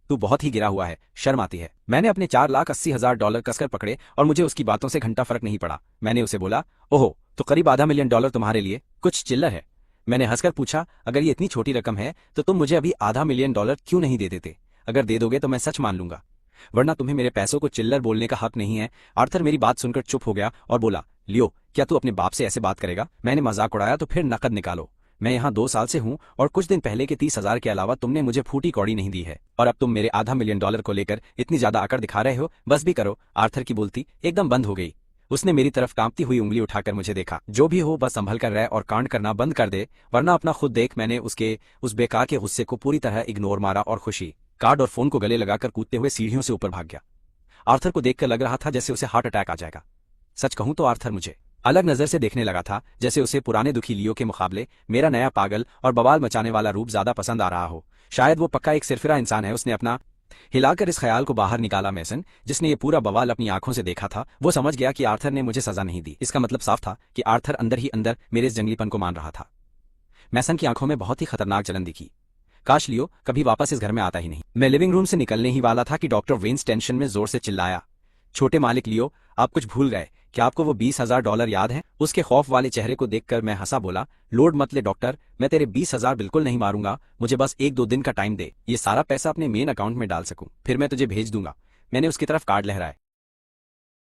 तू बहुत ही गिरा हुआ है, शर्म आती है। मैंने अपने $4,80,000 कसकर पकड़े और मुझे उसकी बातों से घंटा फर्क नहीं पड़ा। मैंने उसे बोला, ओहो, तो करीब $500 मिलियन तुम्हारे लिए कुछ चिल्लर है। मैंने हंसकर पूछा, अगर ये इतनी छोटी रकम है तो तुम मुझे अभी $500 मिलियन क्यों नहीं दे देते? अगर दे दोगे तो मैं सच मान लूंगा, वरना तुम्हें मेरे पैसों को चिल्लर बोलने का हक नहीं है। आर्थर मेरी बात सुनकर चुप हो गया और बोला, लियो, क्या तू अपने बाप से ऐसे बात करेगा? मैंने मजाक उड़ाया, तो फिर नकद निकालो। मैं यहाँ 2 साल से हूँ और कुछ दिन पहले के 30,000 के अलावा तुमने मुझे फूटी कौड़ी नहीं दी है, और अब तुम मेरे $500 मिलियन को लेकर इतनी ज्यादा आकर दिखा रहे हो। बस भी करो। आर्थर की बोलती एकदम बंद हो गई। उसने मेरी तरफ कांपती हुई उंगली उठाकर मुझे देखा। जो भी हो, बस संभल कर रह और कांड करना बंद कर दे, वरना अपना खुद देख। मैंने उसके उस बेकार के गुस्से को पूरी तरह इग्नोर मारा और खुशी कार्ड और फोन को गले लगाकर कूदते हुए सीढ़ियों से ऊपर भाग गया। आर्थर को देखकर लग रहा था जैसे उसे हार्ट अटैक आ जाएगा। सच कहूं तो आर्थर मुझे अलग नजर से देखने लगा था, जैसे उसे पुराने दुखी लियो के मुकाबले मेरा नया पागल और बवाल मचाने वाला रूप ज्यादा पसंद आ रहा हो। शायद वो पक्का एक सिरफिरा इंसान है। उसने अपना हिलाकर इस ख्याल को बाहर निकाला। मैसन, जिसने ये पूरा बवाल अपनी आंखों से देखा था, वो समझ गया कि आर्थर ने मुझे सजा नहीं दी। इसका मतलब साफ था कि आर्थर अंदर ही अंदर मेरे इस जंगलीपन को मान रहा था। मैसन की आंखों में बहुत ही खतरनाक जलन दिखी। काश लियो कभी वापस इस घर में आता ही नहीं। मैं लिविंग रूम से निकलने ही वाला था कि डॉक्टर वेन्स टेंशन में जोर से चिल्लाया, छोटे मालिक लियो, आप कुछ भूल गए। क्या आपको वो $20,000 याद है? उसके खौफ वाले चेहरे को देखकर मैं हंसा, बोला, लोड मत ले डॉक्टर, मैं तेरे 20,000 बिल्कुल नहीं मारूंगा। मुझे बस 1-2 दिन का टाइम दे, ये सारा पैसा अपने मेन अकाउंट में डाल सकूं, फिर मैं तुझे भेज दूंगा। मैंने उसकी तरफ कार्ड लहराए।